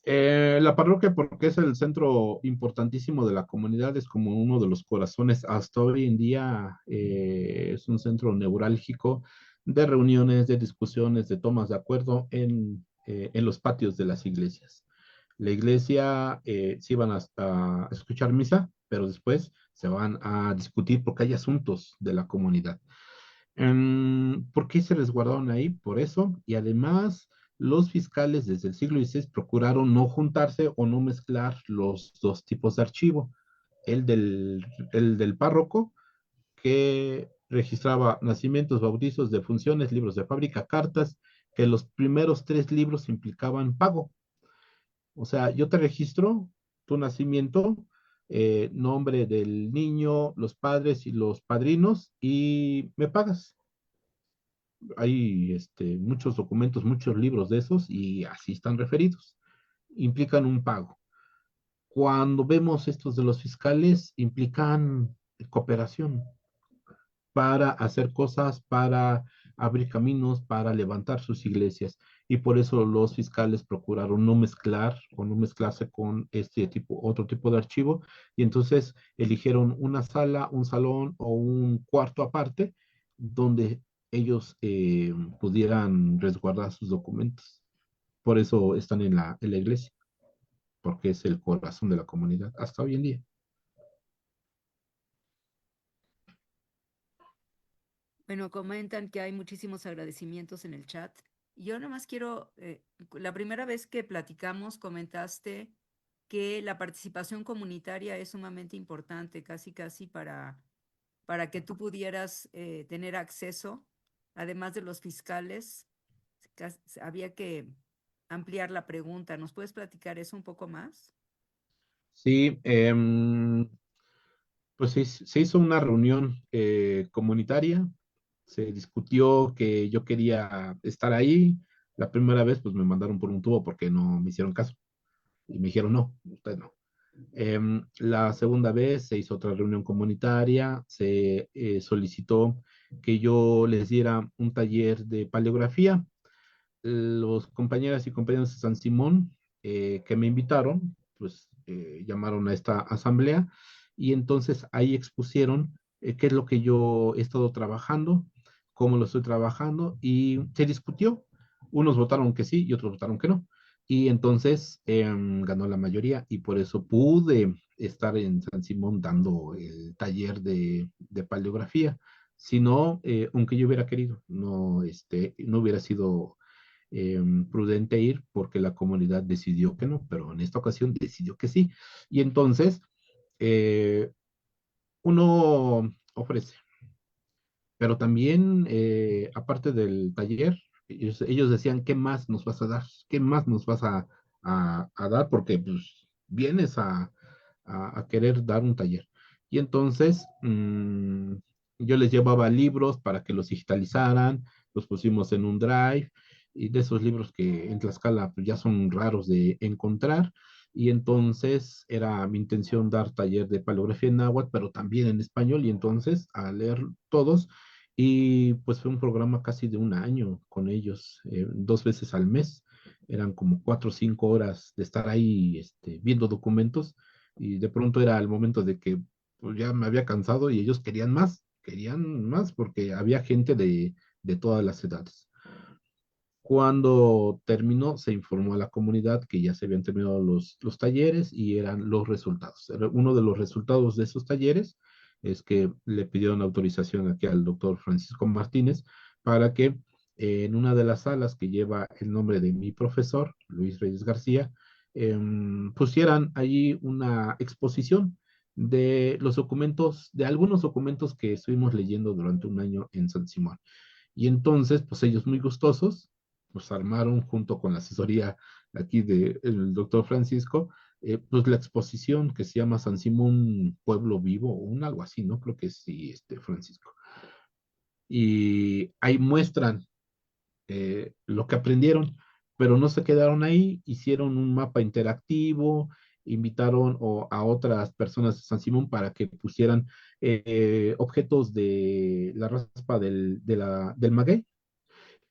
La parroquia, porque es el centro importantísimo de la comunidad, es como uno de los corazones. Hasta hoy en día es un centro neurálgico de reuniones, de discusiones, de tomas de acuerdo en los patios de las iglesias. La iglesia sí van a escuchar misa, pero después se van a discutir porque hay asuntos de la comunidad. ¿Por qué se resguardaron ahí? Por eso. Y además, los fiscales desde el siglo XVI procuraron no juntarse o no mezclar los dos tipos de archivo. El del, el del párroco, que registraba nacimientos, bautizos, defunciones, libros de fábrica, cartas, que los primeros 3 libros implicaban pago. O sea, yo te registro tu nacimiento, nombre del niño, los padres y los padrinos, y me pagas. Hay muchos documentos, muchos libros de esos y así están referidos. Implican un pago. Cuando vemos estos de los fiscales, implican cooperación para hacer cosas, para abrir caminos, para levantar sus iglesias. Y por eso los fiscales procuraron no mezclar o no mezclarse con otro tipo de archivo. Y entonces eligieron una sala, un salón o un cuarto aparte donde ellos pudieran resguardar sus documentos. Por eso están en la iglesia, porque es el corazón de la comunidad hasta hoy en día. Bueno, comentan que hay muchísimos agradecimientos en el chat. Yo nada más quiero, la primera vez que platicamos comentaste que la participación comunitaria es sumamente importante, casi casi para que tú pudieras tener acceso, además de los fiscales. Había que ampliar la pregunta. ¿Nos puedes platicar eso un poco más? Sí, pues se hizo una reunión comunitaria, se discutió que yo quería estar ahí. La primera vez, pues me mandaron por un tubo porque no me hicieron caso. Y me dijeron, no, usted no. La segunda vez se hizo otra reunión comunitaria, se solicitó que yo les diera un taller de paleografía. Los compañeras y compañeros de San Simón que me invitaron, pues llamaron a esta asamblea y entonces ahí expusieron qué es lo que yo he estado trabajando, cómo lo estoy trabajando y se discutió. Unos votaron que sí y otros votaron que no. Y entonces ganó la mayoría y por eso pude estar en San Simón dando el taller de paleografía. Si no, aunque yo hubiera querido, no, no hubiera sido prudente ir porque la comunidad decidió que no, pero en esta ocasión decidió que sí. Y entonces eh, uno ofrece, pero también aparte del taller, ellos decían, ¿qué más nos vas a dar? ¿Qué más nos vas a dar? Porque pues vienes a querer dar un taller. Y entonces yo les llevaba libros para que los digitalizaran, los pusimos en un drive, y de esos libros que en Tlaxcala pues, ya son raros de encontrar. Y entonces era mi intención dar taller de paleografía en náhuatl, pero también en español, y entonces a leer todos. Y pues fue un programa casi de un año con ellos, 2 veces al mes. Eran como 4 o 5 horas de estar ahí viendo documentos y de pronto era el momento de que pues, ya me había cansado y ellos querían más porque había gente de todas las edades. Cuando terminó, se informó a la comunidad que ya se habían terminado los talleres y eran los resultados. Uno de los resultados de esos talleres es que le pidieron autorización aquí al doctor Francisco Martínez para que en una de las salas que lleva el nombre de mi profesor, Luis Reyes García, pusieran allí una exposición de los documentos, de algunos documentos que estuvimos leyendo durante un año en San Simón. Y entonces, pues ellos muy gustosos, pues armaron junto con la asesoría aquí del doctor Francisco, pues la exposición que se llama San Simón Pueblo Vivo, o un algo así, ¿no? Creo que sí, Francisco. Y ahí muestran lo que aprendieron, pero no se quedaron ahí, hicieron un mapa interactivo, invitaron a otras personas de San Simón para que pusieran objetos de la raspa del maguey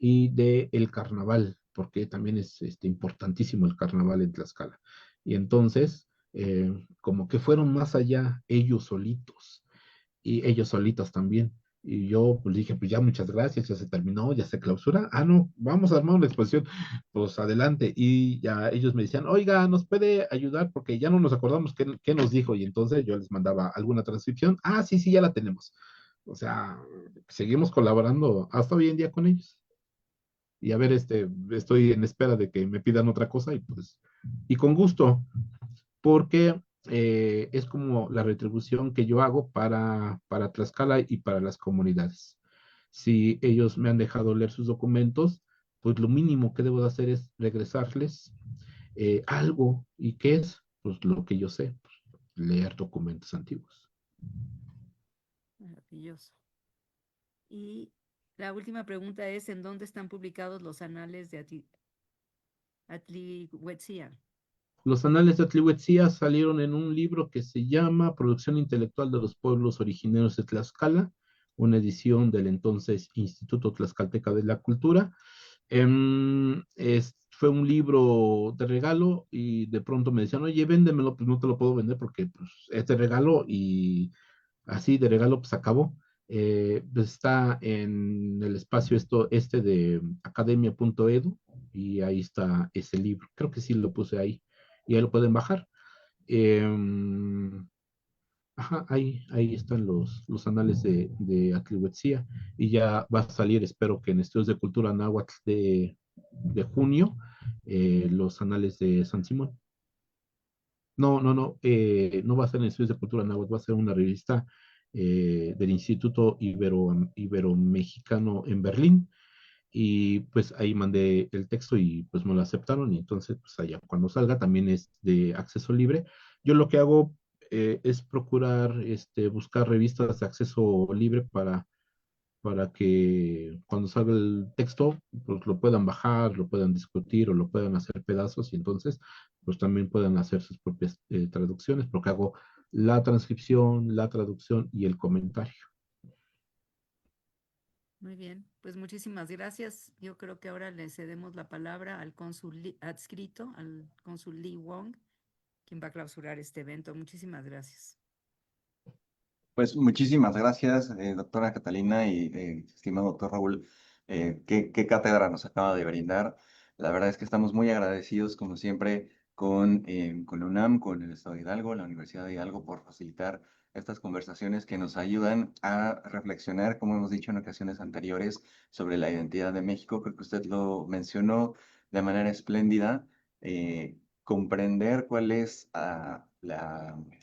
y del carnaval, porque también es importantísimo el carnaval en Tlaxcala. Y entonces, como que fueron más allá ellos solitos y ellos solitas también. Y yo pues dije, pues ya muchas gracias, ya se terminó, ya se clausura. Ah, no, vamos a armar una exposición. Pues adelante. Y ya ellos me decían, oiga, ¿nos puede ayudar? Porque ya no nos acordamos qué nos dijo. Y entonces yo les mandaba alguna transcripción. Ah, sí, sí, ya la tenemos. O sea, seguimos colaborando hasta hoy en día con ellos. Y a ver, estoy en espera de que me pidan otra cosa y pues, y con gusto, porque es como la retribución que yo hago para Tlaxcala y para las comunidades. Si ellos me han dejado leer sus documentos, pues lo mínimo que debo de hacer es regresarles algo. ¿Y qué es? Pues lo que yo sé, pues, leer documentos antiguos. Maravilloso. Y la última pregunta es, ¿en dónde están publicados los anales de Atlihuetzia? Los anales de Atlihuetzia salieron en un libro que se llama Producción Intelectual de los Pueblos Originarios de Tlaxcala, una edición del entonces Instituto Tlaxcalteca de la Cultura. Fue un libro de regalo y de pronto me decían, oye, véndemelo, pues no te lo puedo vender porque pues, es de regalo y así de regalo pues acabó. Pues está en el espacio de academia.edu y ahí está ese libro. Creo que sí lo puse ahí y ahí lo pueden bajar. Ajá, ahí están los anales de Atlihuetzia y ya va a salir, espero que en Estudios de Cultura Náhuatl de junio, los anales de San Simón. No, no, no, no va a ser en Estudios de Cultura Náhuatl, va a ser una revista del Instituto Ibero-Mexicano en Berlín. Y pues ahí mandé el texto y pues me lo aceptaron y entonces pues allá cuando salga también es de acceso libre. Yo lo que hago es procurar buscar revistas de acceso libre para que cuando salga el texto pues lo puedan bajar, lo puedan discutir o lo puedan hacer pedazos y entonces pues también puedan hacer sus propias traducciones porque hago la transcripción, la traducción y el comentario. Muy bien, pues muchísimas gracias. Yo creo que ahora le cedemos la palabra al cónsul adscrito, al cónsul Lee Wong, quien va a clausurar este evento. Muchísimas gracias. Pues muchísimas gracias, doctora Catalina y estimado doctor Raúl. Qué cátedra nos acaba de brindar. La verdad es que estamos muy agradecidos, como siempre, con la UNAM, con el Estado de Hidalgo, la Universidad de Hidalgo, por facilitar estas conversaciones que nos ayudan a reflexionar, como hemos dicho en ocasiones anteriores, sobre la identidad de México. Creo que usted lo mencionó de manera espléndida. Comprender cuál es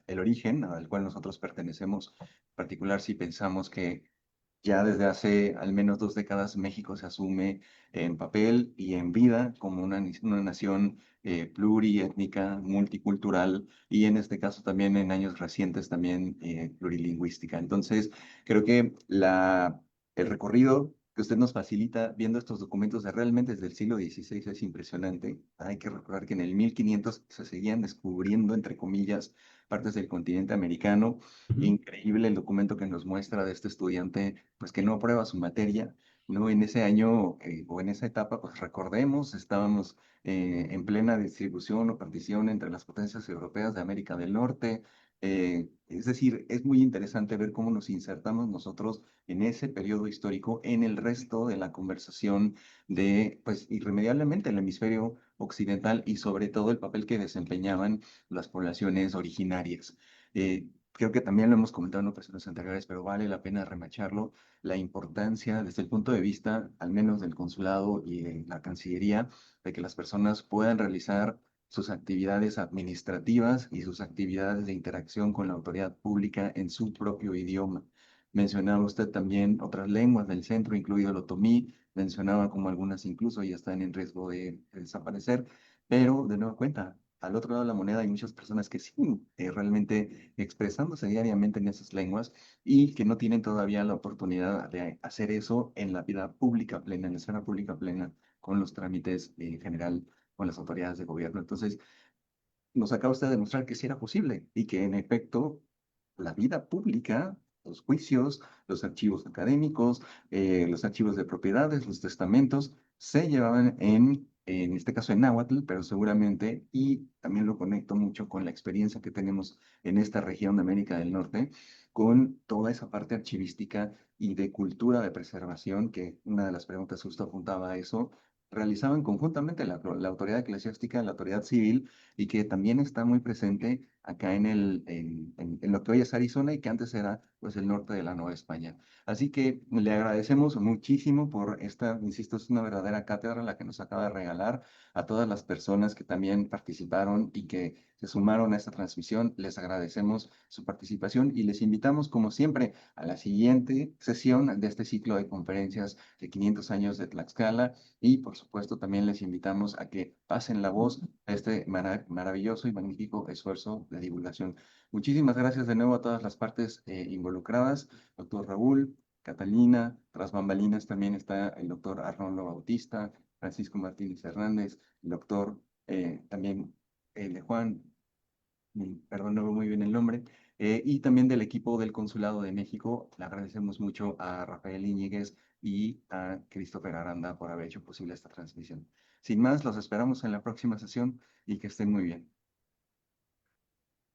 el origen al cual nosotros pertenecemos, en particular si pensamos que ya desde hace al menos 2 décadas México se asume en papel y en vida como una nación pluriétnica, multicultural y en este caso también en años recientes también plurilingüística. Entonces, creo que el recorrido que usted nos facilita viendo estos documentos realmente desde el siglo XVI es impresionante. Hay que recordar que en el 1500 se seguían descubriendo, entre comillas, partes del continente americano. Increíble el documento que nos muestra de este estudiante, pues que no aprueba su materia, ¿no? En ese año o en esa etapa, pues recordemos, estábamos en plena distribución o partición entre las potencias europeas de América del Norte. Es decir, es muy interesante ver cómo nos insertamos nosotros en ese periodo histórico en el resto de la conversación de, pues, irremediablemente el hemisferio occidental y sobre todo el papel que desempeñaban las poblaciones originarias. Creo que también lo hemos comentado en ocasiones anteriores, pero vale la pena remacharlo, la importancia desde el punto de vista, al menos del consulado y de la Cancillería, de que las personas puedan realizar sus actividades administrativas y sus actividades de interacción con la autoridad pública en su propio idioma. Mencionaba usted también otras lenguas del centro, incluido el otomí, mencionaba como algunas incluso ya están en riesgo de desaparecer, pero de nueva cuenta, al otro lado de la moneda hay muchas personas que siguen realmente expresándose diariamente en esas lenguas y que no tienen todavía la oportunidad de hacer eso en la vida pública plena, en la esfera pública plena, con los trámites en general, con las autoridades de gobierno. Entonces, nos acaba usted de demostrar que sí era posible y que en efecto la vida pública, los juicios, los archivos académicos, los archivos de propiedades, los testamentos, se llevaban en este caso en náhuatl, pero seguramente, y también lo conecto mucho con la experiencia que tenemos en esta región de América del Norte, con toda esa parte archivística y de cultura de preservación, que una de las preguntas justo apuntaba a eso, realizaban conjuntamente la autoridad eclesiástica, la autoridad civil, y que también está muy presente acá en lo que hoy es Arizona y que antes era pues el norte de la Nueva España. Así que le agradecemos muchísimo por esta, insisto, es una verdadera cátedra la que nos acaba de regalar a todas las personas que también participaron y que se sumaron a esta transmisión. Les agradecemos su participación y les invitamos, como siempre, a la siguiente sesión de este ciclo de conferencias de 500 años de Tlaxcala y, por supuesto, también les invitamos a que pasen la voz a este maravilloso y magnífico esfuerzo de divulgación. Muchísimas gracias de nuevo a todas las partes involucradas, doctor Raúl, Catalina, tras bambalinas también está el doctor Arnoldo Bautista, Francisco Martínez Hernández, el doctor también de Juan, perdón, no veo muy bien el nombre, y también del equipo del Consulado de México. Le agradecemos mucho a Rafael Iñiguez y a Christopher Aranda por haber hecho posible esta transmisión. Sin más, los esperamos en la próxima sesión y que estén muy bien.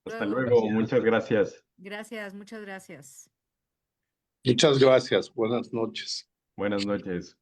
Hasta Luego. luego, muchas gracias. Gracias, muchas gracias. Muchas gracias. Buenas noches. Buenas noches.